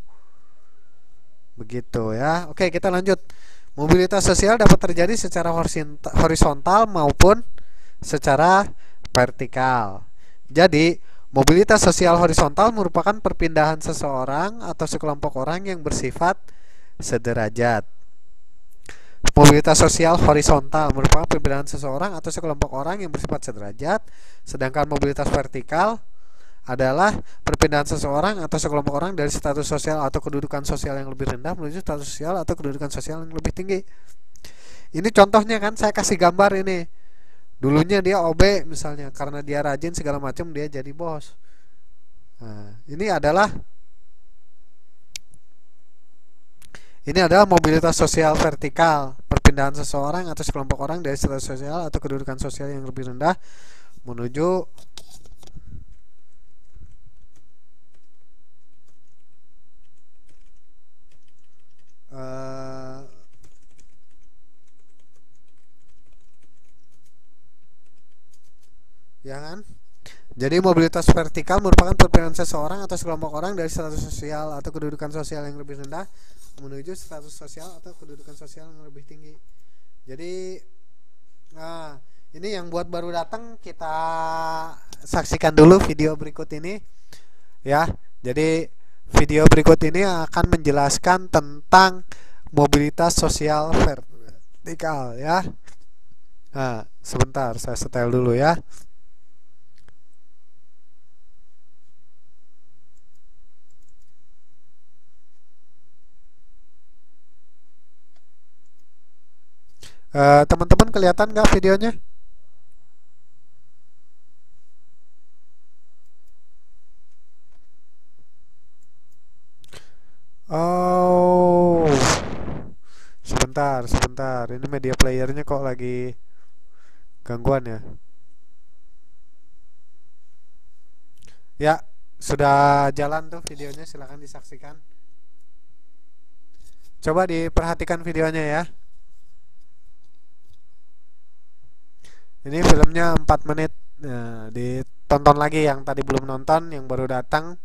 Begitu ya. Oke, kita lanjut. Mobilitas sosial dapat terjadi secara horizontal maupun secara vertikal. Jadi, mobilitas sosial horizontal merupakan perpindahan seseorang atau sekelompok orang yang bersifat sederajat. Mobilitas sosial horizontal merupakan perpindahan seseorang atau sekelompok orang yang bersifat sederajat, sedangkan mobilitas vertikal adalah perpindahan seseorang atau sekelompok orang dari status sosial atau kedudukan sosial yang lebih rendah menuju status sosial atau kedudukan sosial yang lebih tinggi. Ini contohnya kan, saya kasih gambar ini. Dulunya dia OB misalnya, karena dia rajin segala macam dia jadi bos. Nah, ini adalah mobilitas sosial vertikal, perpindahan seseorang atau sekelompok orang dari status sosial atau kedudukan sosial yang lebih rendah menuju ya kan? Jadi mobilitas vertikal merupakan perpindahan seseorang atau sekelompok orang dari status sosial atau kedudukan sosial yang lebih rendah menuju status sosial atau kedudukan sosial yang lebih tinggi. Jadi, nah, ini yang buat baru datang, kita saksikan dulu video berikut ini ya. Jadi video berikut ini akan menjelaskan tentang mobilitas sosial vertikal ya. Nah, sebentar saya setel dulu ya. Teman-teman kelihatan nggak videonya? Oh, sebentar. Ini media playernya kok lagi gangguan ya? Ya, sudah jalan tuh videonya, silahkan disaksikan. Coba diperhatikan videonya ya. Ini filmnya 4 menit. Nah, ditonton lagi yang tadi belum nonton, yang baru datang.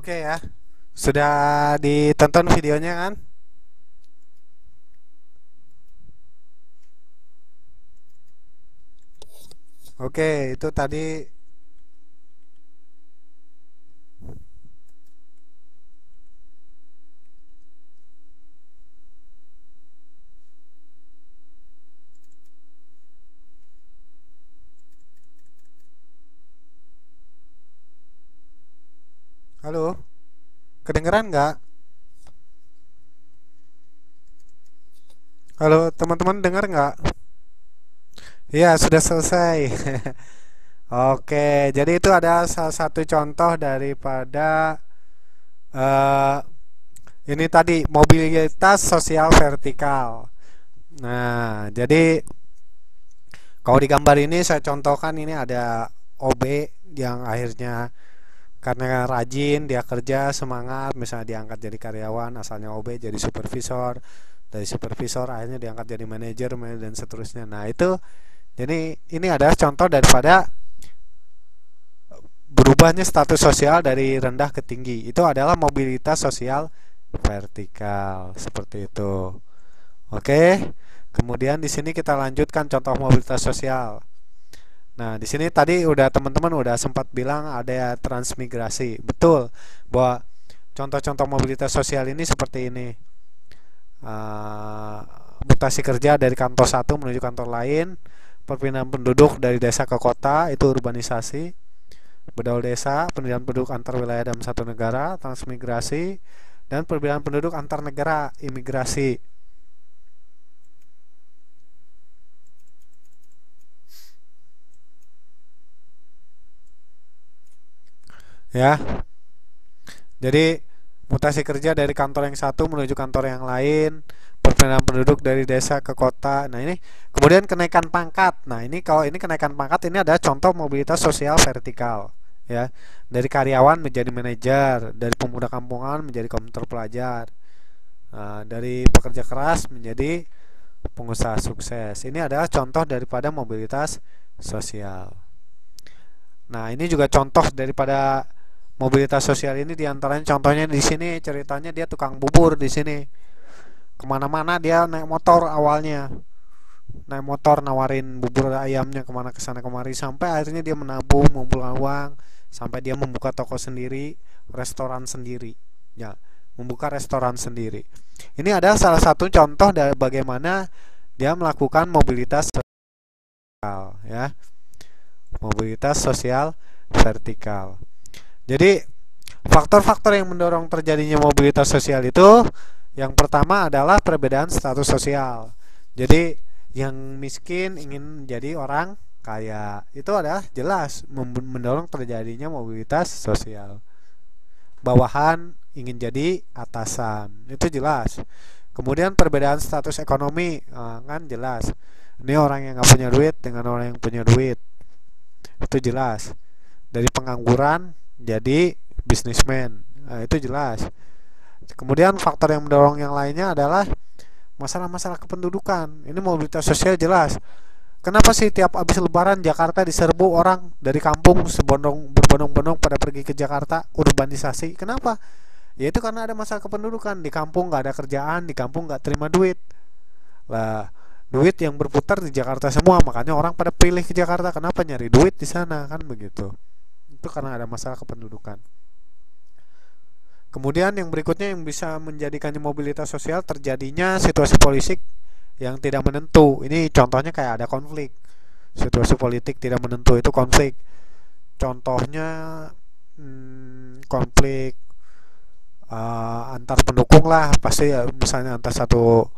Oke ya. Sudah ditonton videonya kan? Oke, itu tadi. Halo, kedengeran nggak? Halo, teman-teman dengar nggak? Iya, sudah selesai. Oke, jadi itu ada salah satu contoh daripada eh, ini tadi mobilitas sosial vertikal. Nah, jadi kalau di gambar ini saya contohkan, ini ada OB yang akhirnya karena rajin dia kerja semangat, misalnya diangkat jadi karyawan, asalnya OB jadi supervisor, dari supervisor akhirnya diangkat jadi manajer dan seterusnya. Nah itu, jadi ini adalah contoh daripada berubahnya status sosial dari rendah ke tinggi. Itu adalah mobilitas sosial vertikal seperti itu. Oke. Kemudian di sini kita lanjutkan contoh mobilitas sosial. Nah, di sini tadi udah teman-teman udah sempat bilang ada transmigrasi. Betul bahwa contoh-contoh mobilitas sosial ini seperti ini. Uh, Mutasi kerja dari kantor satu menuju kantor lain, perpindahan penduduk dari desa ke kota, itu urbanisasi. Bedaul desa, perpindahan penduduk antar wilayah dalam satu negara, transmigrasi, dan perpindahan penduduk antar negara, imigrasi. Ya, jadi mutasi kerja dari kantor yang satu menuju kantor yang lain, perpindahan penduduk dari desa ke kota. Nah ini kemudian kenaikan pangkat. Nah ini kalau ini kenaikan pangkat, ini adalah contoh mobilitas sosial vertikal. Ya, dari karyawan menjadi manajer, dari pemuda kampungan menjadi komputer pelajar, dari pekerja keras menjadi pengusaha sukses. Ini adalah contoh daripada mobilitas sosial. Nah ini juga contoh daripada mobilitas sosial ini, diantaranya contohnya di sini ceritanya dia tukang bubur di sini. Kemana-mana dia naik motor awalnya, naik motor nawarin bubur ayamnya kemana kesana kemari, sampai akhirnya dia menabung mengumpulkan uang sampai dia membuka toko sendiri, restoran sendiri, ya, membuka restoran sendiri. Ini adalah salah satu contoh dari bagaimana dia melakukan mobilitas sosial, ya, mobilitas sosial vertikal. Jadi faktor-faktor yang mendorong terjadinya mobilitas sosial itu, yang pertama adalah perbedaan status sosial. Jadi yang miskin ingin menjadi orang kaya, itu adalah jelas mendorong terjadinya mobilitas sosial. Bawahan ingin jadi atasan, itu jelas. Kemudian perbedaan status ekonomi, kan jelas. Ini orang yang nggak punya duit dengan orang yang punya duit, itu jelas. Dari pengangguran jadi bisnismen, itu jelas. Kemudian faktor yang mendorong yang lainnya adalah masalah-masalah kependudukan. Ini mobilitas sosial jelas. Kenapa sih tiap habis lebaran Jakarta diserbu orang dari kampung berbondong-bondong pada pergi ke Jakarta, urbanisasi? Kenapa? Ya itu karena ada masalah kependudukan. Di kampung nggak ada kerjaan, di kampung nggak terima duit. Lah, duit yang berputar di Jakarta semua, makanya orang pada pilih ke Jakarta. Kenapa? Nyari duit di sana, kan begitu. Itu karena ada masalah kependudukan. Kemudian yang berikutnya yang bisa menjadikannya mobilitas sosial, terjadinya situasi politik yang tidak menentu. Ini contohnya kayak ada konflik. Situasi politik tidak menentu itu konflik. Contohnya konflik antar pendukung lah, pasti ya, misalnya antar satu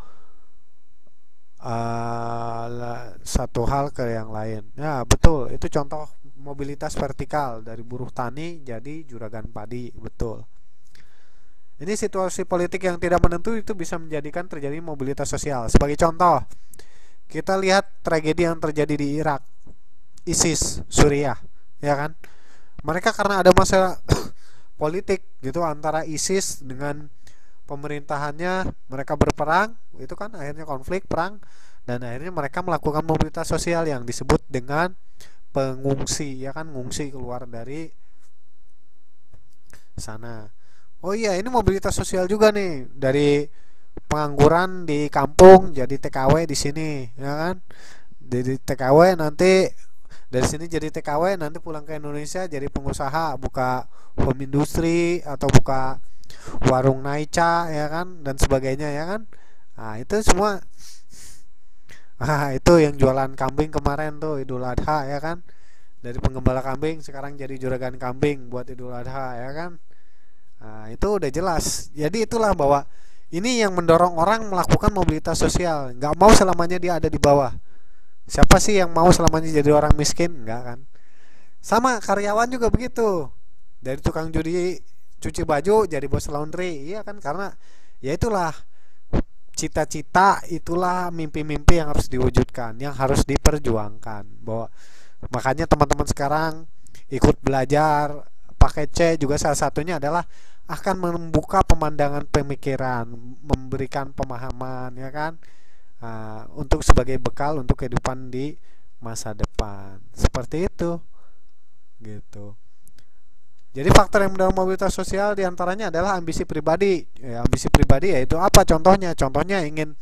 hal ke yang lain. Ya betul, itu contoh mobilitas vertikal, dari buruh tani jadi juragan padi, betul. Ini situasi politik yang tidak menentu itu bisa menjadikan terjadi mobilitas sosial. Sebagai contoh, kita lihat tragedi yang terjadi di Irak, ISIS, Suriah, ya kan? Mereka karena ada masalah politik gitu antara ISIS dengan pemerintahannya, mereka berperang, itu kan akhirnya konflik, perang, dan akhirnya mereka melakukan mobilitas sosial yang disebut dengan pengungsi, ya kan, ngungsi keluar dari sana. Oh iya, ini mobilitas sosial juga nih, dari pengangguran di kampung jadi TKW di sini, ya kan? Jadi TKW nanti dari sini jadi TKW nanti pulang ke Indonesia jadi pengusaha, buka home industry atau buka warung naica, ya kan, dan sebagainya, ya kan. Nah, itu semua. Ah, itu yang jualan kambing kemarin tuh Idul Adha, ya kan. Dari penggembala kambing sekarang jadi juragan kambing buat Idul Adha, ya kan. Nah, itu udah jelas. Jadi itulah bahwa ini yang mendorong orang melakukan mobilitas sosial. Nggak mau selamanya dia ada di bawah. Siapa sih yang mau selamanya jadi orang miskin? Nggak kan. Sama karyawan juga begitu. Dari tukang judi cuci baju jadi bos laundry. Iya kan, karena ya itulah cita-cita, itulah mimpi-mimpi yang harus diwujudkan, yang harus diperjuangkan. Bahwa makanya teman-teman sekarang ikut belajar pakai C juga salah satunya adalah akan membuka pemandangan pemikiran, memberikan pemahaman, ya kan. Untuk sebagai bekal untuk kehidupan di masa depan. Seperti itu, gitu. Jadi faktor yang mendorong mobilitas sosial diantaranya adalah ambisi pribadi. Ya, ambisi pribadi yaitu apa? Contohnya, contohnya ingin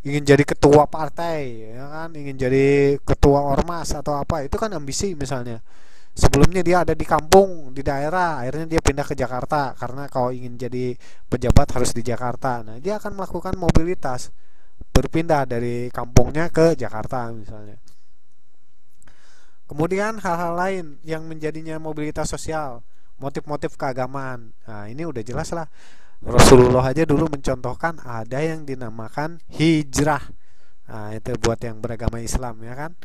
ingin jadi ketua partai, ya kan, ingin jadi ketua ormas atau apa, itu kan ambisi misalnya. Sebelumnya dia ada di kampung, di daerah, akhirnya dia pindah ke Jakarta karena kalau ingin jadi pejabat harus di Jakarta. Nah, dia akan melakukan mobilitas, berpindah dari kampungnya ke Jakarta misalnya. Kemudian hal-hal lain yang menjadinya mobilitas sosial, motif-motif keagamaan. Nah, ini udah jelas lah. Rasulullah aja dulu mencontohkan ada yang dinamakan hijrah. Nah, itu buat yang beragama Islam, ya kan.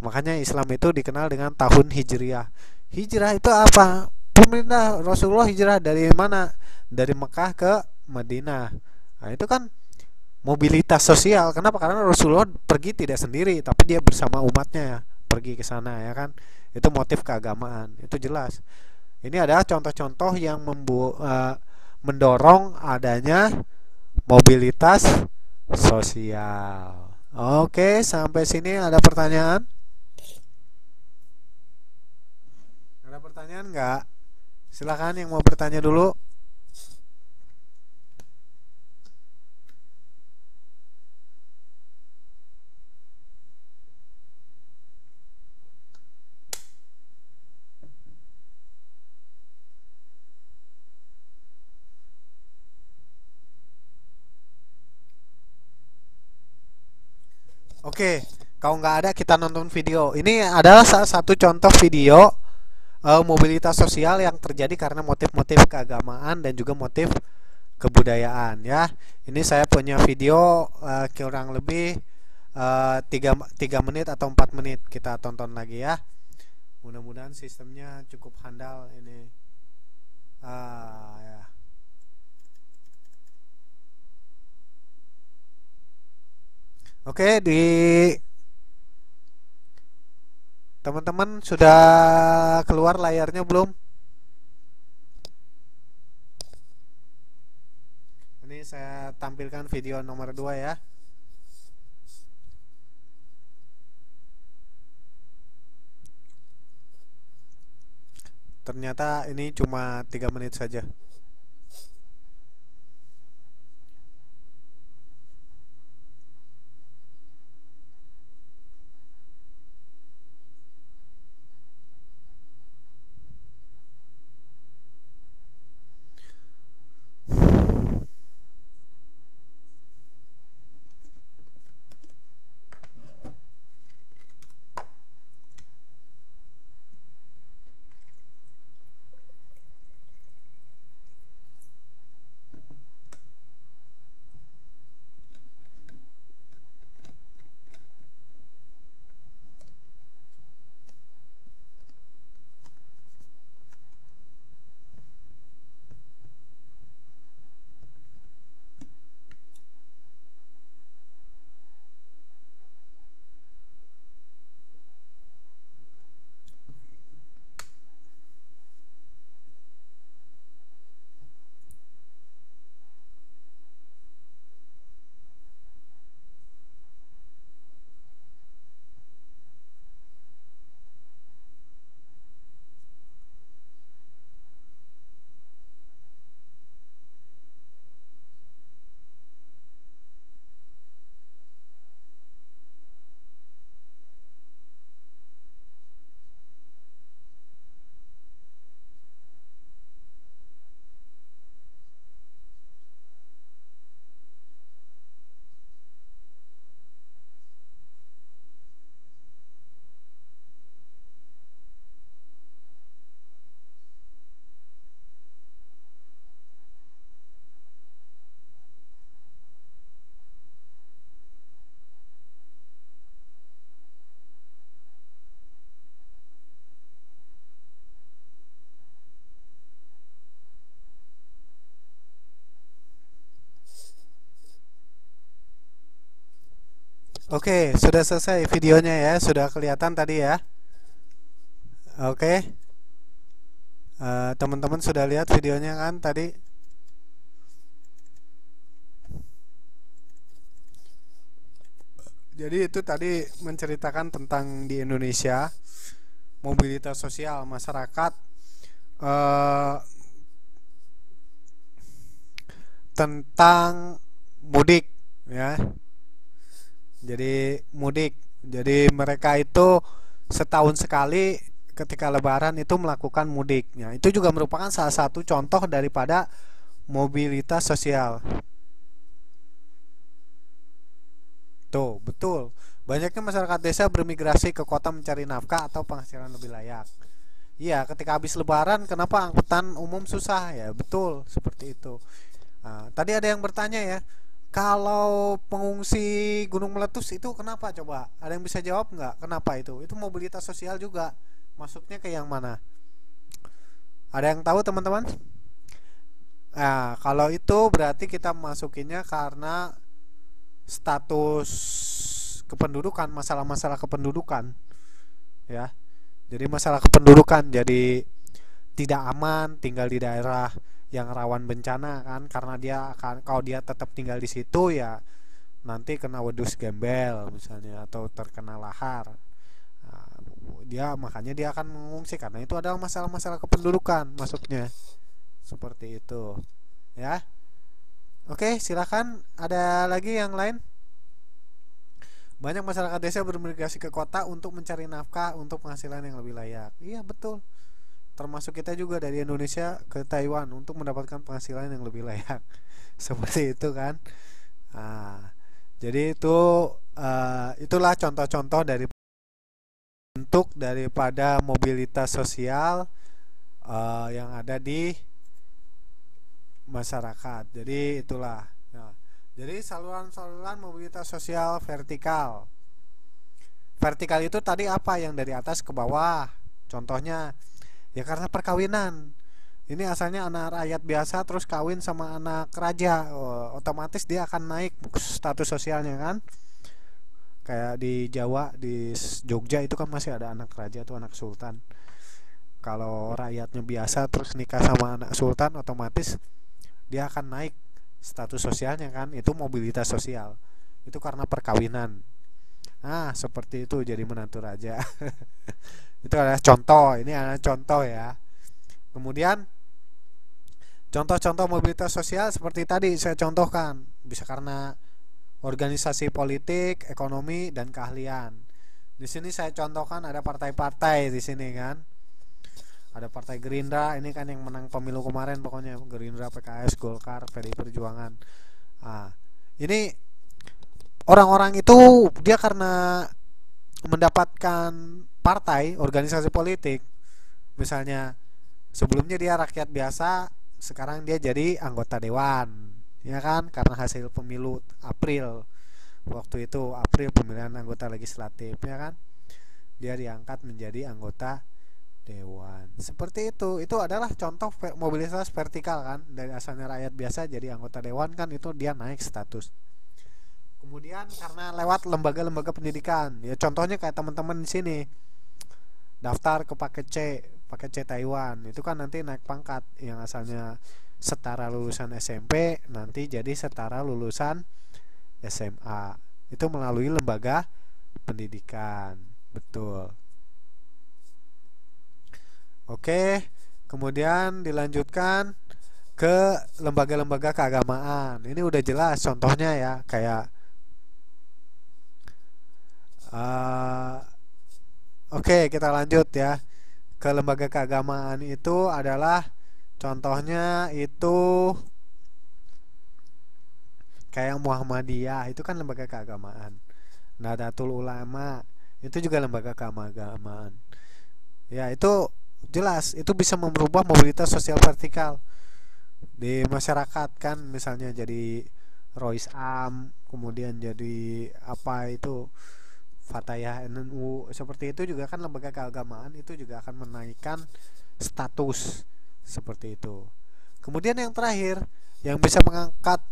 Makanya Islam itu dikenal dengan tahun Hijriah. Hijrah itu apa? Pemerintah Rasulullah hijrah dari mana? Dari Mekah ke Madinah. Nah, itu kan mobilitas sosial. Kenapa? Karena Rasulullah pergi tidak sendiri, tapi dia bersama umatnya pergi ke sana, ya kan. Itu motif keagamaan. Itu jelas. Ini adalah contoh-contoh yang mendorong adanya mobilitas sosial. Oke, sampai sini ada pertanyaan? Ada pertanyaan nggak? Silakan yang mau bertanya dulu. Oke, kalau nggak ada kita nonton video. Ini adalah salah satu contoh video mobilitas sosial yang terjadi karena motif-motif keagamaan dan juga motif kebudayaan, ya. Ini saya punya video kurang lebih 3 menit atau 4 menit, kita tonton lagi ya. Mudah-mudahan sistemnya cukup handal ini. Ya. Oke, di teman-teman sudah keluar layarnya belum? Ini saya tampilkan video nomor 2 ya. Ternyata ini cuma 3 menit saja. Oke, sudah selesai videonya ya, sudah kelihatan tadi ya. Oke, teman-teman sudah lihat videonya kan tadi? Jadi itu tadi menceritakan tentang di Indonesia mobilitas sosial masyarakat, eh, tentang mudik ya. Jadi mudik. Jadi mereka itu setahun sekali ketika Lebaran itu melakukan mudiknya. Itu juga merupakan salah satu contoh daripada mobilitas sosial. Tuh, betul. Banyaknya masyarakat desa bermigrasi ke kota mencari nafkah atau penghasilan lebih layak. Iya, ketika habis Lebaran, kenapa angkutan umum susah ya? Betul, seperti itu. Nah, tadi ada yang bertanya ya, kalau pengungsi Gunung Meletus itu kenapa coba? Ada yang bisa jawab nggak? Kenapa itu? Itu mobilitas sosial juga. Masuknya ke yang mana? Ada yang tahu teman-teman? Nah, kalau itu berarti kita masukinnya karena status kependudukan, masalah-masalah kependudukan, ya. Jadi masalah kependudukan, jadi tidak aman tinggal di daerah yang rawan bencana kan, karena dia akan, kalau dia tetap tinggal di situ ya nanti kena wedus gembel misalnya atau terkena lahar. Nah, dia makanya dia akan mengungsi karena itu adalah masalah-masalah kependudukan masuknya seperti itu ya. Oke, silakan, ada lagi yang lain? Banyak masyarakat desa bermigrasi ke kota untuk mencari nafkah untuk penghasilan yang lebih layak. Iya, betul. Termasuk kita juga dari Indonesia ke Taiwan untuk mendapatkan penghasilan yang lebih layak. Seperti itu kan. Nah, jadi itu, itulah contoh-contoh dari bentuk daripada mobilitas sosial yang ada di masyarakat. Jadi itulah. Nah, jadi saluran-saluran mobilitas sosial vertikal. Vertikal itu tadi apa, yang dari atas ke bawah. Contohnya ya karena perkawinan. Ini asalnya anak rakyat biasa terus kawin sama anak raja, otomatis dia akan naik status sosialnya kan. Kayak di Jawa, di Jogja itu kan masih ada anak raja tuh, anak sultan. Kalau rakyatnya biasa terus nikah sama anak sultan, otomatis dia akan naik status sosialnya kan. Itu mobilitas sosial. Itu karena perkawinan. Nah, seperti itu jadi menantu raja. Itu adalah contoh, ini adalah contoh ya. Kemudian contoh-contoh mobilitas sosial seperti tadi saya contohkan, bisa karena organisasi politik, ekonomi, dan keahlian. Di sini saya contohkan ada partai-partai di sini kan. Ada Partai Gerindra, ini kan yang menang pemilu kemarin pokoknya, Gerindra, PKS, Golkar, PDI Perjuangan. Nah, ini orang-orang itu dia karena mendapatkan partai, organisasi politik, misalnya sebelumnya dia rakyat biasa, sekarang dia jadi anggota dewan, ya kan, karena hasil pemilu April, waktu itu April pemilihan anggota legislatif, ya kan, dia diangkat menjadi anggota dewan. Seperti itu adalah contoh mobilitas vertikal kan, dari asalnya rakyat biasa jadi anggota dewan kan, itu dia naik status. Kemudian karena lewat lembaga-lembaga pendidikan, ya contohnya kayak teman-teman di sini daftar ke paket C Taiwan, itu kan nanti naik pangkat, yang asalnya setara lulusan SMP nanti jadi setara lulusan SMA. Itu melalui lembaga pendidikan. Betul. Oke, kemudian dilanjutkan ke lembaga-lembaga keagamaan. Ini udah jelas contohnya ya, kayak oke, kita lanjut ya. Ke lembaga keagamaan itu adalah contohnya itu kayak Muhammadiyah, itu kan lembaga keagamaan. Nahdlatul Ulama itu juga lembaga keagamaan. Ya, itu jelas itu bisa merubah mobilitas sosial vertikal di masyarakat kan, misalnya jadi Rois Am, kemudian jadi apa itu Fatayah NU, seperti itu juga kan lembaga keagamaan, itu juga akan menaikkan status seperti itu. Kemudian yang terakhir yang bisa mengangkat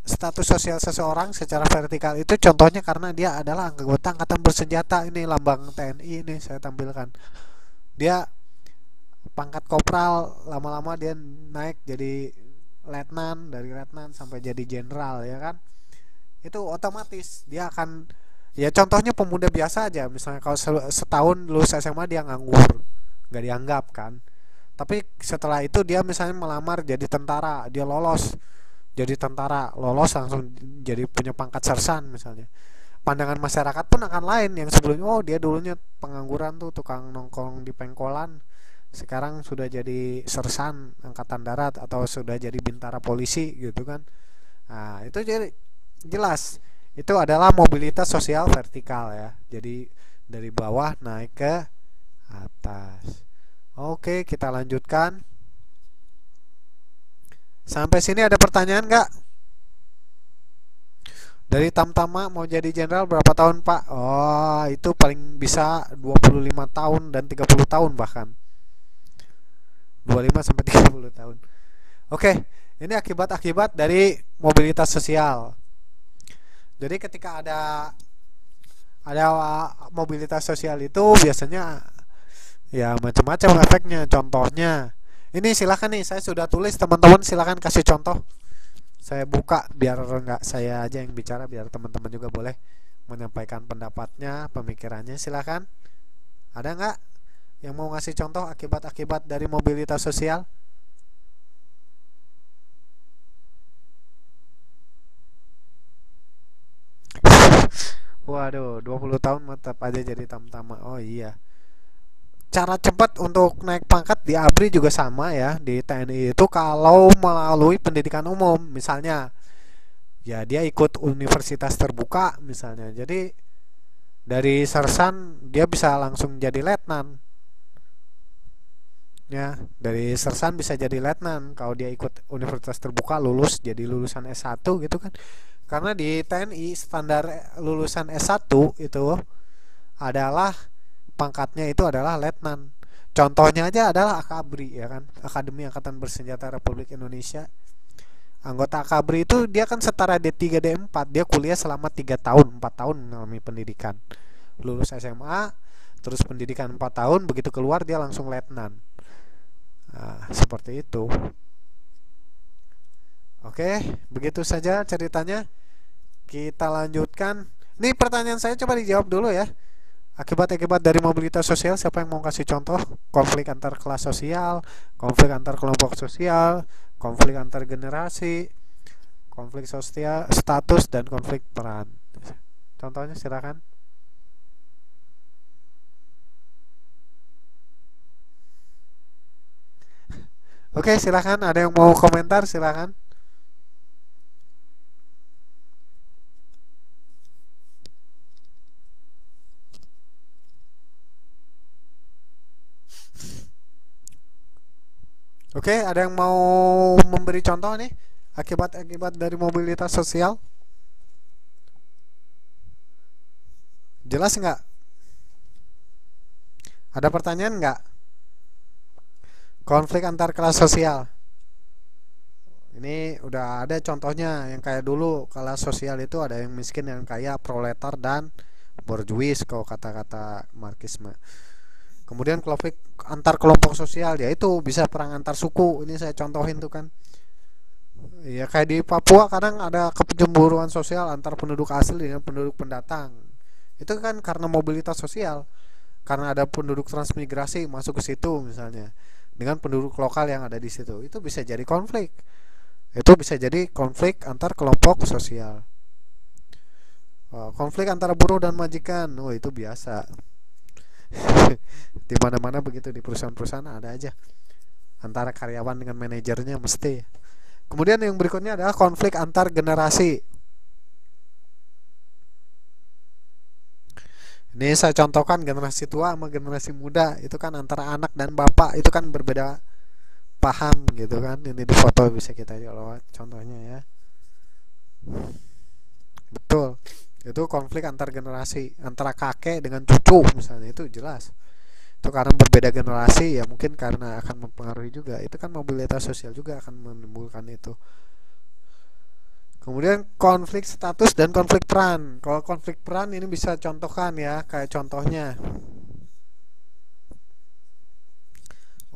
status sosial seseorang secara vertikal itu contohnya karena dia adalah anggota angkatan bersenjata. Ini lambang TNI ini saya tampilkan. Dia pangkat kopral, lama-lama dia naik jadi letnan, dari letnan sampai jadi jenderal, ya kan. Itu otomatis dia akan, ya contohnya pemuda biasa aja, misalnya kalau setahun lulus SMA dia nganggur, nggak dianggap kan. Tapi setelah itu dia misalnya melamar jadi tentara, dia lolos jadi tentara, lolos langsung jadi punya pangkat sersan misalnya. Pandangan masyarakat pun akan lain. Yang sebelumnya, oh dia dulunya pengangguran tuh, tukang nongkrong di pengkolan, sekarang sudah jadi sersan angkatan darat atau sudah jadi bintara polisi gitu kan. Nah itu jadi jelas itu adalah mobilitas sosial vertikal ya. Jadi dari bawah naik ke atas. Oke, kita lanjutkan. Sampai sini ada pertanyaan nggak? Dari Tamtama mau jadi jenderal berapa tahun Pak? Oh itu paling bisa 25 tahun dan 30 tahun bahkan 25 sampai 30 tahun. Oke, ini akibat-akibat dari mobilitas sosial. Jadi ketika ada mobilitas sosial itu biasanya ya macam-macam efeknya. Contohnya, ini silakan nih, saya sudah tulis, teman-teman silakan kasih contoh. Saya buka biar nggak saya aja yang bicara, biar teman-teman juga boleh menyampaikan pendapatnya, pemikirannya. Silakan. Ada nggak yang mau ngasih contoh akibat-akibat dari mobilitas sosial? Waduh, 20 tahun tetap aja jadi tamtama. Oh iya. Cara cepat untuk naik pangkat di ABRI juga sama ya, di TNI itu kalau melalui pendidikan umum. Misalnya, ya dia ikut universitas terbuka misalnya. Jadi dari sersan dia bisa langsung jadi letnan. Ya, dari sersan bisa jadi letnan kalau dia ikut universitas terbuka, lulus jadi lulusan S1 gitu kan. Karena di TNI standar lulusan S1 itu adalah pangkatnya itu adalah letnan. Contohnya aja adalah AKABRI ya kan, Akademi Angkatan Bersenjata Republik Indonesia. Anggota AKABRI itu dia kan setara D3 D4, dia kuliah selama 3 tahun, 4 tahun mengalami pendidikan. Lulus SMA, terus pendidikan 4 tahun, begitu keluar dia langsung letnan. Nah, seperti itu. Oke, begitu saja ceritanya. Kita lanjutkan. Ini pertanyaan saya coba dijawab dulu ya. Akibat-akibat dari mobilitas sosial, siapa yang mau kasih contoh? Konflik antar kelas sosial, konflik antar kelompok sosial, konflik antar generasi, konflik sosial, status, dan konflik peran. Contohnya silakan. Oke, silakan. Ada yang mau komentar? Silakan. Oke, ada yang mau memberi contoh nih akibat-akibat dari mobilitas sosial? Jelas nggak? Ada pertanyaan nggak? Konflik antar kelas sosial. Ini udah ada contohnya yang kayak dulu kelas sosial itu ada yang miskin, yang kaya, proletar, dan borjuis kalau kata-kata marxisme. Kemudian konflik antar kelompok sosial, yaitu bisa perang antar suku. Ini saya contohin tuh kan. Ya kayak di Papua kadang ada kecemburuan sosial antar penduduk asli dengan penduduk pendatang. Itu kan karena mobilitas sosial. Karena ada penduduk transmigrasi masuk ke situ misalnya, dengan penduduk lokal yang ada di situ. Itu bisa jadi konflik. Itu bisa jadi konflik antar kelompok sosial. Konflik antara buruh dan majikan. Oh, itu biasa. Di mana-mana begitu, di perusahaan-perusahaan ada aja. Antara karyawan dengan manajernya mesti. Kemudian yang berikutnya adalah konflik antar generasi. Ini saya contohkan generasi tua sama generasi muda. Itu kan antara anak dan bapak itu kan berbeda paham gitu kan. Ini di foto bisa kita lihat contohnya ya. Betul. Itu konflik antar generasi, antara kakek dengan cucu misalnya, itu jelas. Itu karena berbeda generasi ya, mungkin karena akan mempengaruhi juga. Itu kan mobilitas sosial juga akan menimbulkan itu. Kemudian konflik status dan konflik peran. Kalau konflik peran ini bisa contohkan ya, kayak contohnya.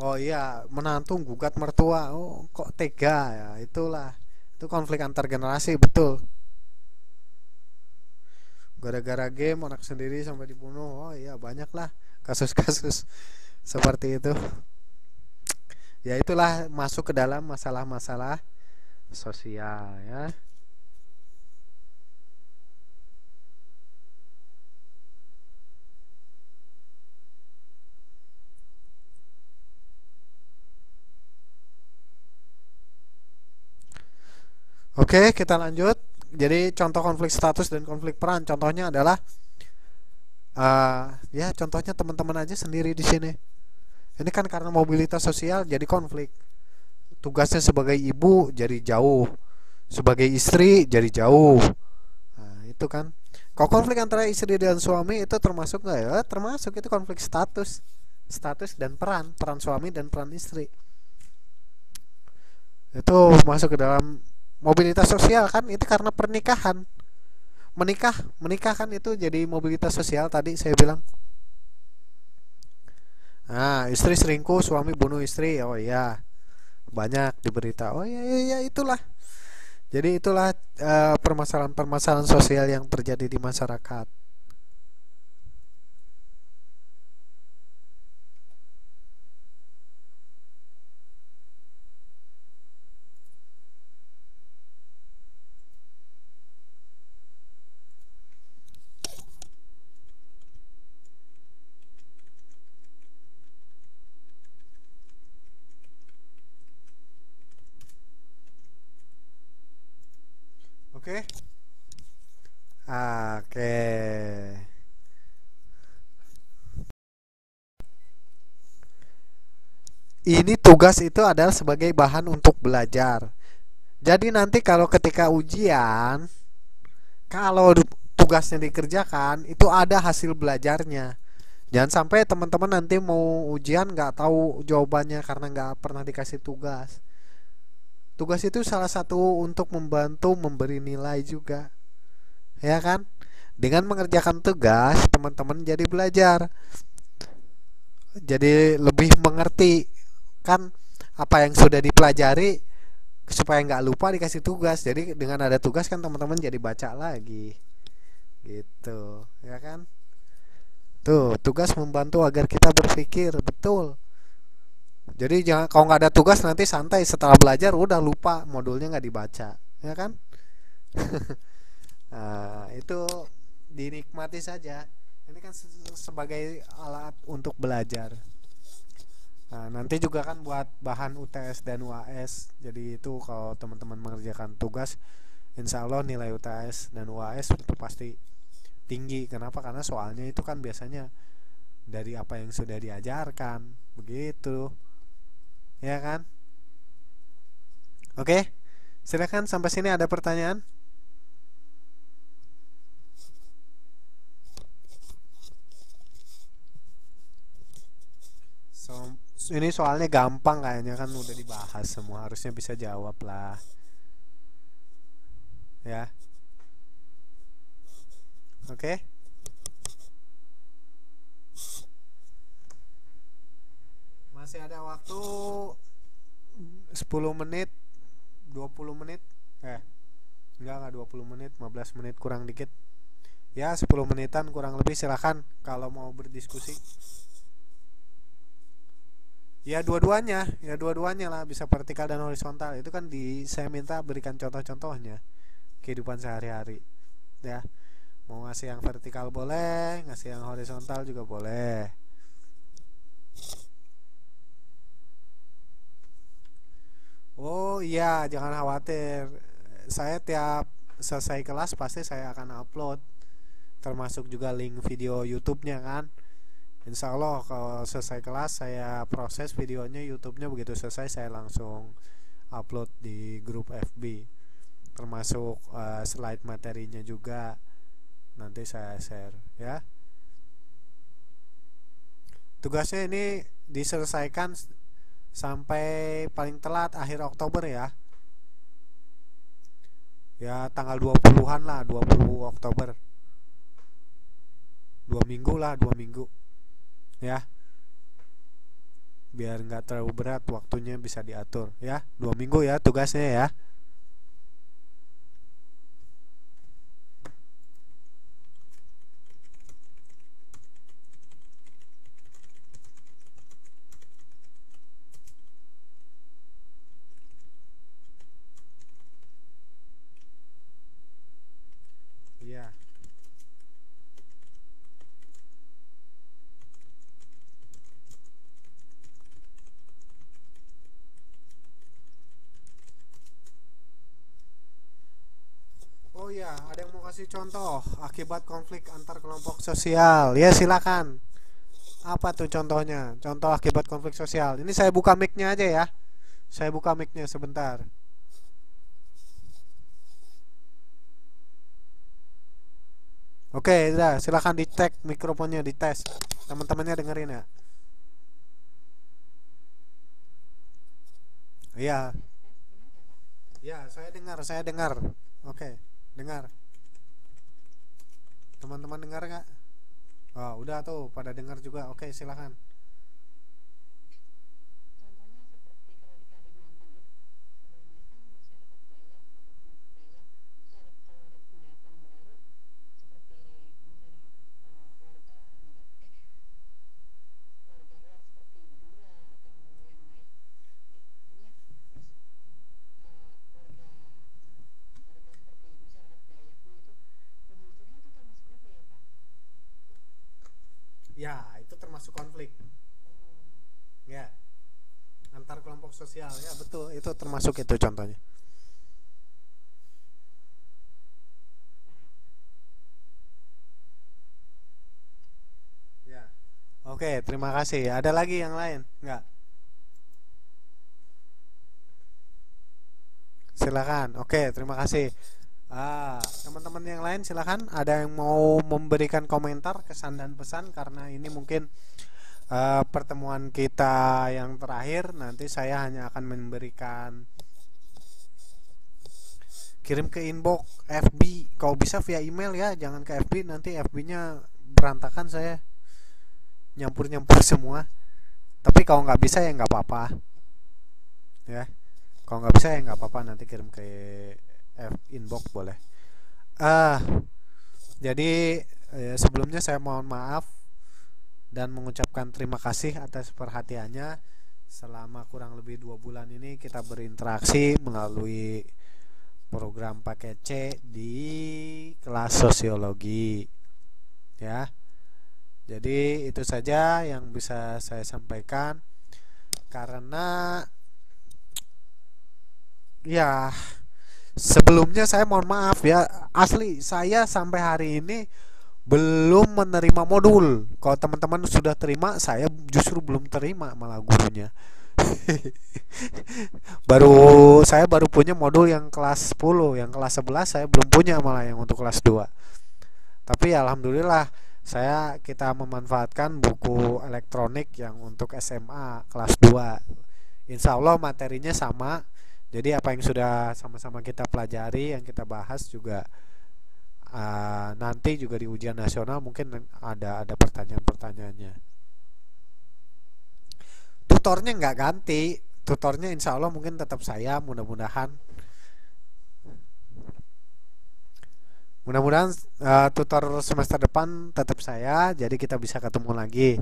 Oh iya, menantu gugat mertua. Oh, kok tega ya? Itulah. Itu konflik antar generasi, betul. Gara-gara game anak sendiri sampai dibunuh. Oh iya, banyak lah kasus-kasus seperti itu. Ya itulah masuk ke dalam masalah-masalah sosial ya. Oke, kita lanjut. Jadi contoh konflik status dan konflik peran. Contohnya adalah ya contohnya teman-teman aja sendiri di sini. Ini kan karena mobilitas sosial jadi konflik. Tugasnya sebagai ibu jadi jauh, sebagai istri jadi jauh. Nah, itu kan. Kalau konflik antara istri dan suami itu termasuk nggak ya? Termasuk, itu konflik status dan peran suami dan peran istri. Itu masuk ke dalam mobilitas sosial kan, itu karena pernikahan. Menikah kan itu jadi mobilitas sosial tadi saya bilang. Nah, istri selingkuh, suami bunuh istri. Oh iya, banyak di berita. Oh iya, iya, iya, itulah. Jadi itulah permasalahan-permasalahan sosial yang terjadi di masyarakat. Oke. Oke. Ini tugas itu adalah sebagai bahan untuk belajar. Jadi nanti kalau ketika ujian, kalau tugasnya dikerjakan, itu ada hasil belajarnya. Jangan sampai teman-teman nanti mau ujian nggak tahu jawabannya karena nggak pernah dikasih tugas. Tugas itu salah satu untuk membantu memberi nilai juga, ya kan? Dengan mengerjakan tugas, teman-teman jadi belajar, jadi lebih mengerti kan apa yang sudah dipelajari, supaya nggak lupa dikasih tugas. Jadi dengan ada tugas kan teman-teman jadi baca lagi, gitu, ya kan? Tuh, tugas membantu agar kita berpikir, betul. Jadi jangan, kalau nggak ada tugas nanti santai setelah belajar udah lupa modulnya nggak dibaca, ya kan? Nah, itu dinikmati saja. Ini kan sebagai alat untuk belajar. Nah, nanti juga kan buat bahan UTS dan UAS. Jadi itu kalau teman-teman mengerjakan tugas, insya Allah nilai UTS dan UAS itu pasti tinggi. Kenapa? Karena soalnya itu kan biasanya dari apa yang sudah diajarkan, begitu, ya kan? Oke, silakan sampai sini ada pertanyaan? So, ini soalnya gampang kayaknya kan udah dibahas semua, harusnya bisa jawab lah, ya. Oke. Masih ada waktu 10 menit, 20 menit. Enggak 20 menit, 15 menit kurang dikit. Ya, 10 menitan kurang lebih, silakan kalau mau berdiskusi. Ya dua-duanya lah, bisa vertikal dan horizontal. Itu kan saya minta berikan contoh-contohnya kehidupan sehari-hari. Ya, mau ngasih yang vertikal boleh, ngasih yang horizontal juga boleh. Oh iya, jangan khawatir. Saya tiap selesai kelas pasti saya akan upload, termasuk juga link video YouTube-nya kan. Insya Allah kalau selesai kelas saya proses videonya, YouTube-nya begitu selesai saya langsung upload di grup FB, termasuk slide materinya juga nanti saya share ya. Tugasnya ini diselesaikan sampai paling telat akhir Oktober ya. Ya tanggal 20-an lah, 20 Oktober. 2 minggu lah, 2 minggu. Ya, biar nggak terlalu berat, waktunya bisa diatur. Ya, 2 minggu ya tugasnya ya. Iya. Oh iya, ada yang mau kasih contoh akibat konflik antar kelompok sosial. Ya, silakan. Apa tuh contohnya? Contoh akibat konflik sosial. Ini saya buka mic-nya aja ya. Saya buka mic-nya sebentar. Oke, udah, silakan dicek mikrofonnya, dites. Teman-temannya dengerin ya. Iya, iya, saya dengar, saya dengar. Oke, dengar. Teman-teman dengar nggak? Oh, udah tuh, pada dengar juga. Oke, silakan. Ya, itu termasuk konflik. Ya, antar kelompok sosial. Ya, betul. Itu termasuk itu contohnya. Ya. Oke, terima kasih. Ada lagi yang lain? Enggak? Silakan. Oke, terima kasih. Teman-teman yang lain silakan. Ada yang mau memberikan komentar, kesan dan pesan karena ini mungkin pertemuan kita yang terakhir. Nanti saya hanya akan memberikan kirim ke inbox FB. Kalau bisa via email ya, jangan ke FB. Nanti FB-nya berantakan, saya nyampur-nyampur semua. Tapi kalau nggak bisa ya nggak apa-apa ya. Kalau nggak bisa ya nggak apa-apa, nanti kirim ke inbox boleh. Ah, jadi sebelumnya saya mohon maaf dan mengucapkan terima kasih atas perhatiannya. Selama kurang lebih 2 bulan ini kita berinteraksi melalui program paket C di kelas sosiologi ya. Jadi itu saja yang bisa saya sampaikan karena ya sebelumnya saya mohon maaf ya, asli saya sampai hari ini belum menerima modul. Kalau teman-teman sudah terima, saya justru belum terima malah gurunya. Saya baru punya modul yang kelas 10, yang kelas 11 saya belum punya malah yang untuk kelas 2. Tapi alhamdulillah kita memanfaatkan buku elektronik yang untuk SMA kelas 2. Insya Allah materinya sama. Jadi apa yang sudah sama-sama kita pelajari, yang kita bahas juga nanti juga di ujian nasional mungkin ada pertanyaan-pertanyaannya. Tutornya nggak ganti, tutornya insya Allah mungkin tetap saya, mudah-mudahan tutor semester depan tetap saya, jadi kita bisa ketemu lagi.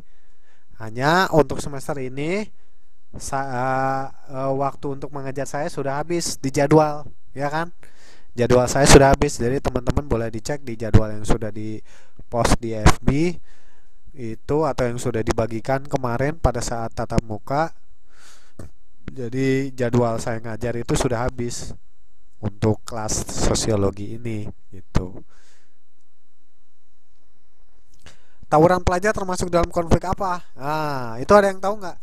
Hanya untuk semester ini waktu untuk mengajar saya sudah habis di jadwal, ya kan? Jadwal saya sudah habis, jadi teman-teman boleh dicek di jadwal yang sudah di post di FB itu atau yang sudah dibagikan kemarin pada saat tatap muka. Jadi jadwal saya ngajar itu sudah habis untuk kelas sosiologi ini gitu. Tawuran pelajar termasuk dalam konflik apa? Itu ada yang tahu nggak?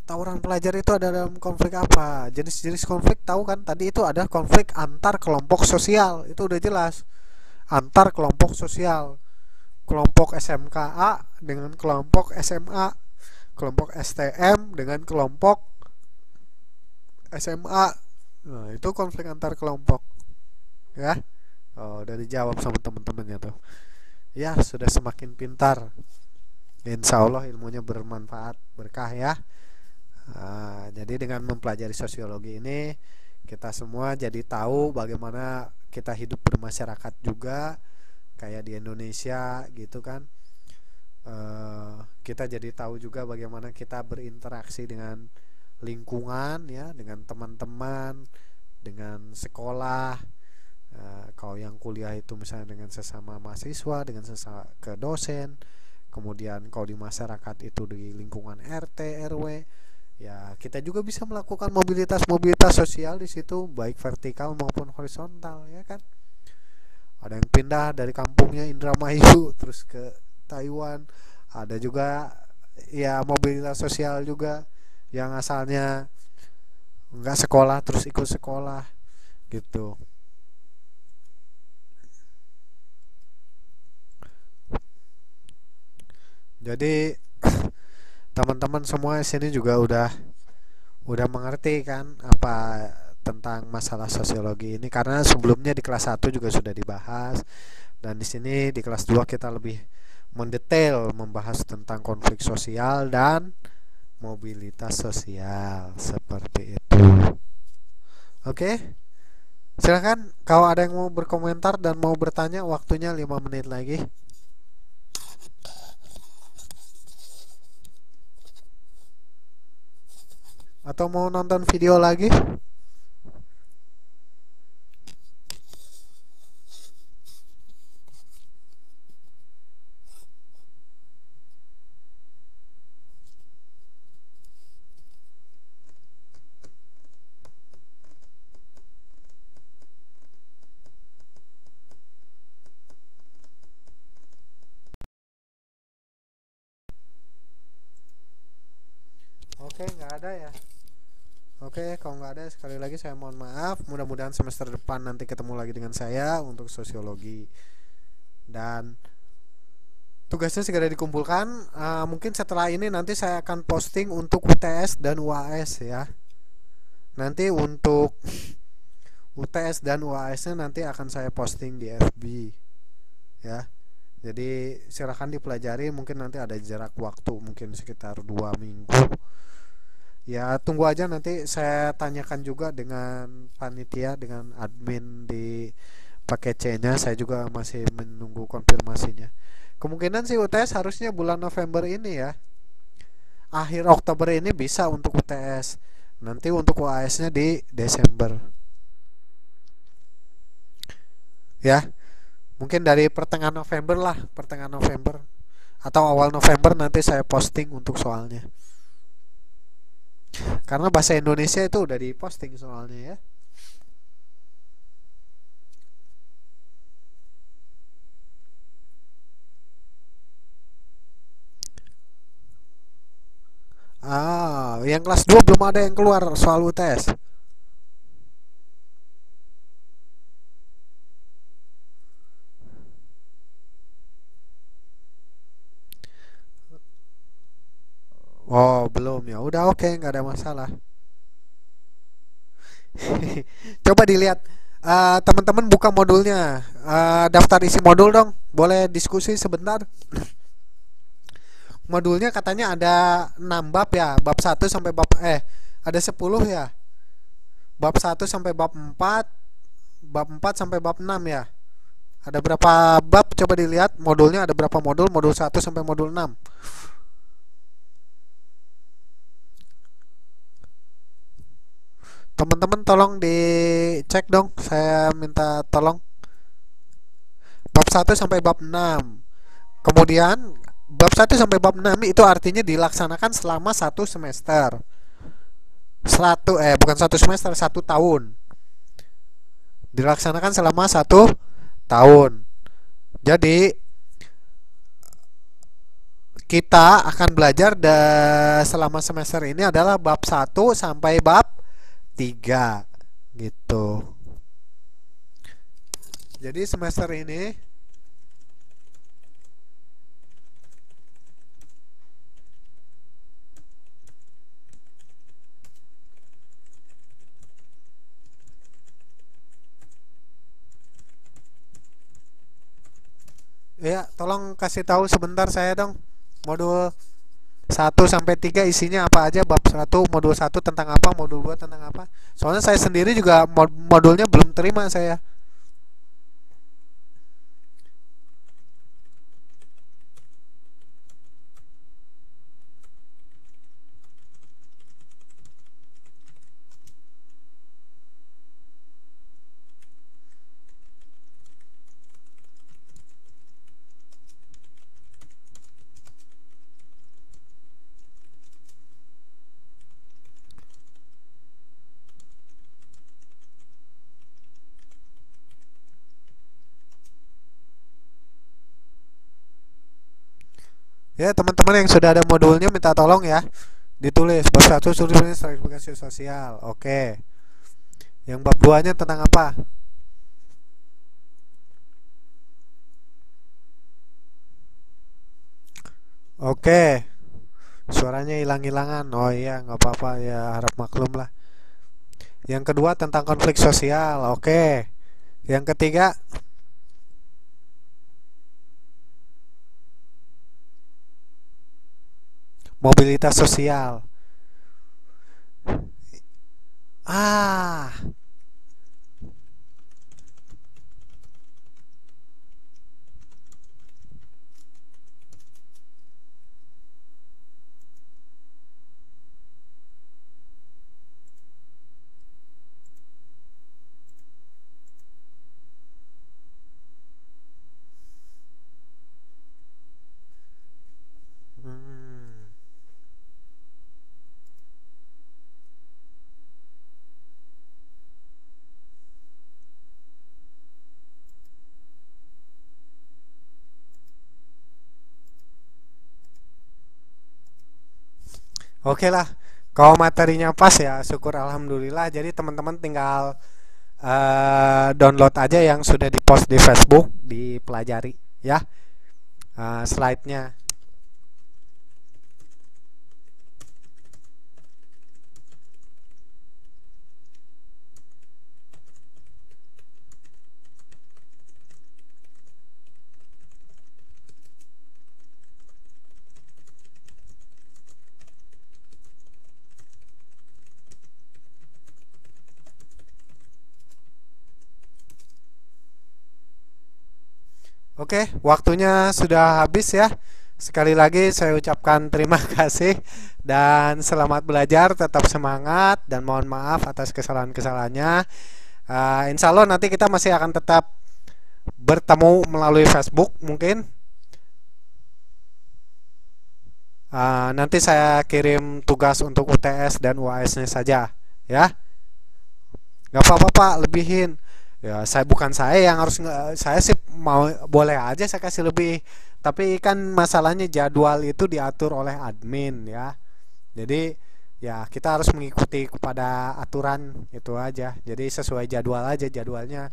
Tawuran pelajar itu ada dalam konflik apa? Jenis-jenis konflik tahu kan? Tadi itu ada konflik antar kelompok sosial, itu udah jelas. Antar kelompok sosial, kelompok SMKA dengan kelompok SMA, kelompok STM dengan kelompok SMA, Nah, itu konflik antar kelompok ya. Oh, udah dijawab sama teman-temannya tuh. Ya, sudah semakin pintar. Insya Allah ilmunya bermanfaat, berkah ya. Jadi dengan mempelajari sosiologi ini kita semua jadi tahu bagaimana kita hidup bermasyarakat juga kayak di Indonesia gitu kan. Kita jadi tahu juga bagaimana kita berinteraksi dengan lingkungan ya, dengan teman-teman, dengan sekolah. Kalau yang kuliah itu misalnya dengan sesama mahasiswa, dengan sesama ke dosen, kemudian kalau di masyarakat itu di lingkungan RT RW. Ya, kita juga bisa melakukan mobilitas sosial di situ, baik vertikal maupun horizontal, ya kan? Ada yang pindah dari kampungnya Indramayu terus ke Taiwan. Ada juga ya mobilitas sosial juga yang asalnya nggak sekolah terus ikut sekolah gitu. Jadi teman-teman semua di sini juga udah mengerti kan apa tentang masalah sosiologi ini karena sebelumnya di kelas 1 juga sudah dibahas dan di sini di kelas 2 kita lebih mendetail membahas tentang konflik sosial dan mobilitas sosial seperti itu. Oke, silakan kalau ada yang mau berkomentar dan mau bertanya waktunya 5 menit lagi. Atau mau nonton video lagi? Oke, nggak ada ya. Oke, kalau nggak ada sekali lagi saya mohon maaf. Mudah-mudahan semester depan nanti ketemu lagi dengan saya untuk sosiologi dan tugasnya segera dikumpulkan. Mungkin setelah ini nanti saya akan posting untuk UTS dan UAS ya. Nanti untuk UTS dan UAS-nya nanti akan saya posting di FB ya. Jadi silahkan dipelajari. Mungkin nanti ada jarak waktu mungkin sekitar 2 minggu. Ya tunggu aja nanti saya tanyakan juga dengan panitia dengan admin di paket C-nya. Saya juga masih menunggu konfirmasinya. Kemungkinan sih UTS harusnya bulan November ini ya. Akhir Oktober ini bisa untuk UTS. Nanti untuk UAS-nya di Desember. Ya, mungkin dari pertengahan November lah, pertengahan November atau awal November nanti saya posting untuk soalnya. Karena bahasa Indonesia itu udah diposting soalnya ya. Yang kelas 2 belum ada yang keluar soal UTS. Oh, belum ya. Udah oke, nggak ada masalah. Coba dilihat teman-teman buka modulnya. Daftar isi modul dong. Boleh diskusi sebentar. Modulnya katanya ada 6 bab ya. Bab 1 sampai bab ada 10 ya. Bab 1 sampai bab 4 sampai bab 6 ya. Ada berapa bab? Coba dilihat modulnya ada berapa modul? Modul 1 sampai modul 6. Teman-teman tolong dicek dong. Saya minta tolong. Bab 1 sampai bab 6. Kemudian bab 1 sampai bab 6 itu artinya dilaksanakan selama 1 semester. Bukan 1 semester, 1 tahun. Dilaksanakan selama 1 tahun. Jadi kita akan belajar selama semester ini adalah bab 1 sampai bab 3 gitu. Jadi semester ini Ya, tolong kasih tahu sebentar saya dong. Modul 1 sampai 3 isinya apa aja? Bab 1, modul 1 tentang apa, modul 2 tentang apa? Soalnya saya sendiri juga modulnya belum terima saya. Ya, teman-teman yang sudah ada modulnya minta tolong ya. Ditulis bab 1 studi stratifikasi sosial. Oke. Yang bab 2-nya tentang apa? Oke. Suaranya hilang-hilangan. Oh iya, nggak apa-apa ya, harap maklum lah. Yang kedua tentang konflik sosial. Oke. Yang ketiga, mobilitas sosial. Ah, hmm. Oke lah. Kalau materinya pas ya syukur alhamdulillah. Jadi teman-teman tinggal download aja yang sudah dipost di Facebook, dipelajari ya. Slide-nya. Oke, waktunya sudah habis ya. Sekali lagi saya ucapkan terima kasih dan selamat belajar, tetap semangat dan mohon maaf atas kesalahan-kesalahannya. Insya Allah nanti kita masih akan tetap bertemu melalui Facebook mungkin. Nanti saya kirim tugas untuk UTS dan UAS-nya saja ya. Gak apa-apa Pak, lebihin. Ya, saya yang harus saya sih mau boleh aja saya kasih lebih. Tapi kan masalahnya jadwal itu diatur oleh admin ya. Jadi ya kita harus mengikuti kepada aturan itu aja. Jadi sesuai jadwal aja jadwalnya.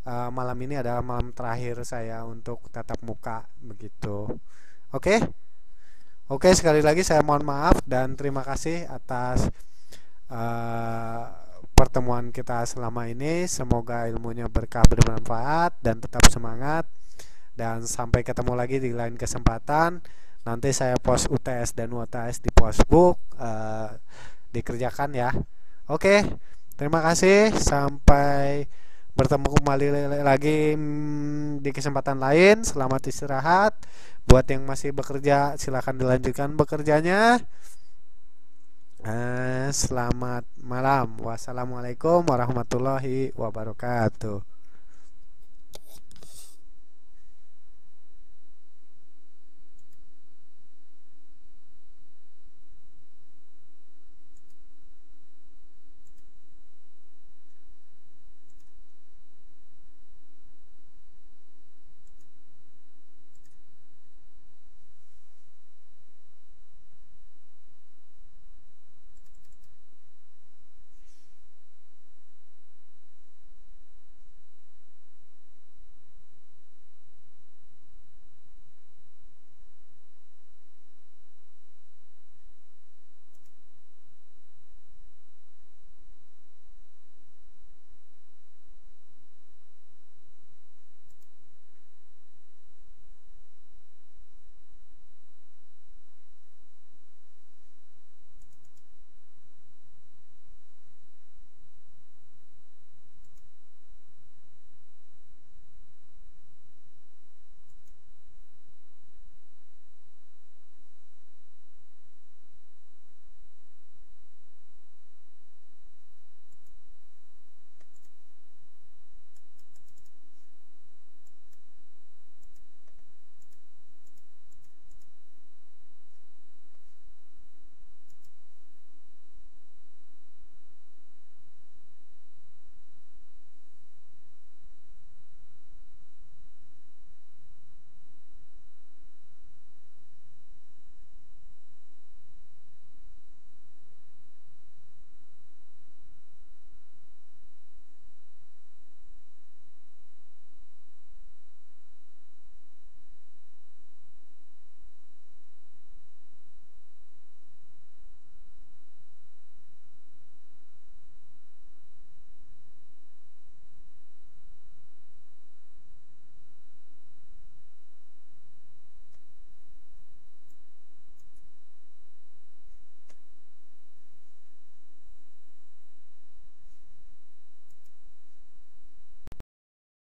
Malam ini adalah malam terakhir saya untuk tatap muka begitu. Oke? Oke, sekali lagi saya mohon maaf dan terima kasih atas eh, pertemuan kita selama ini. Semoga ilmunya berkah bermanfaat dan tetap semangat. Dan sampai ketemu lagi di lain kesempatan. Nanti saya post UTS dan UTS di Facebook. Dikerjakan ya. Oke, terima kasih. Sampai bertemu kembali lagi di kesempatan lain. Selamat istirahat. Buat yang masih bekerja, silahkan dilanjutkan bekerjanya. Selamat malam. Wassalamualaikum warahmatullahi wabarakatuh.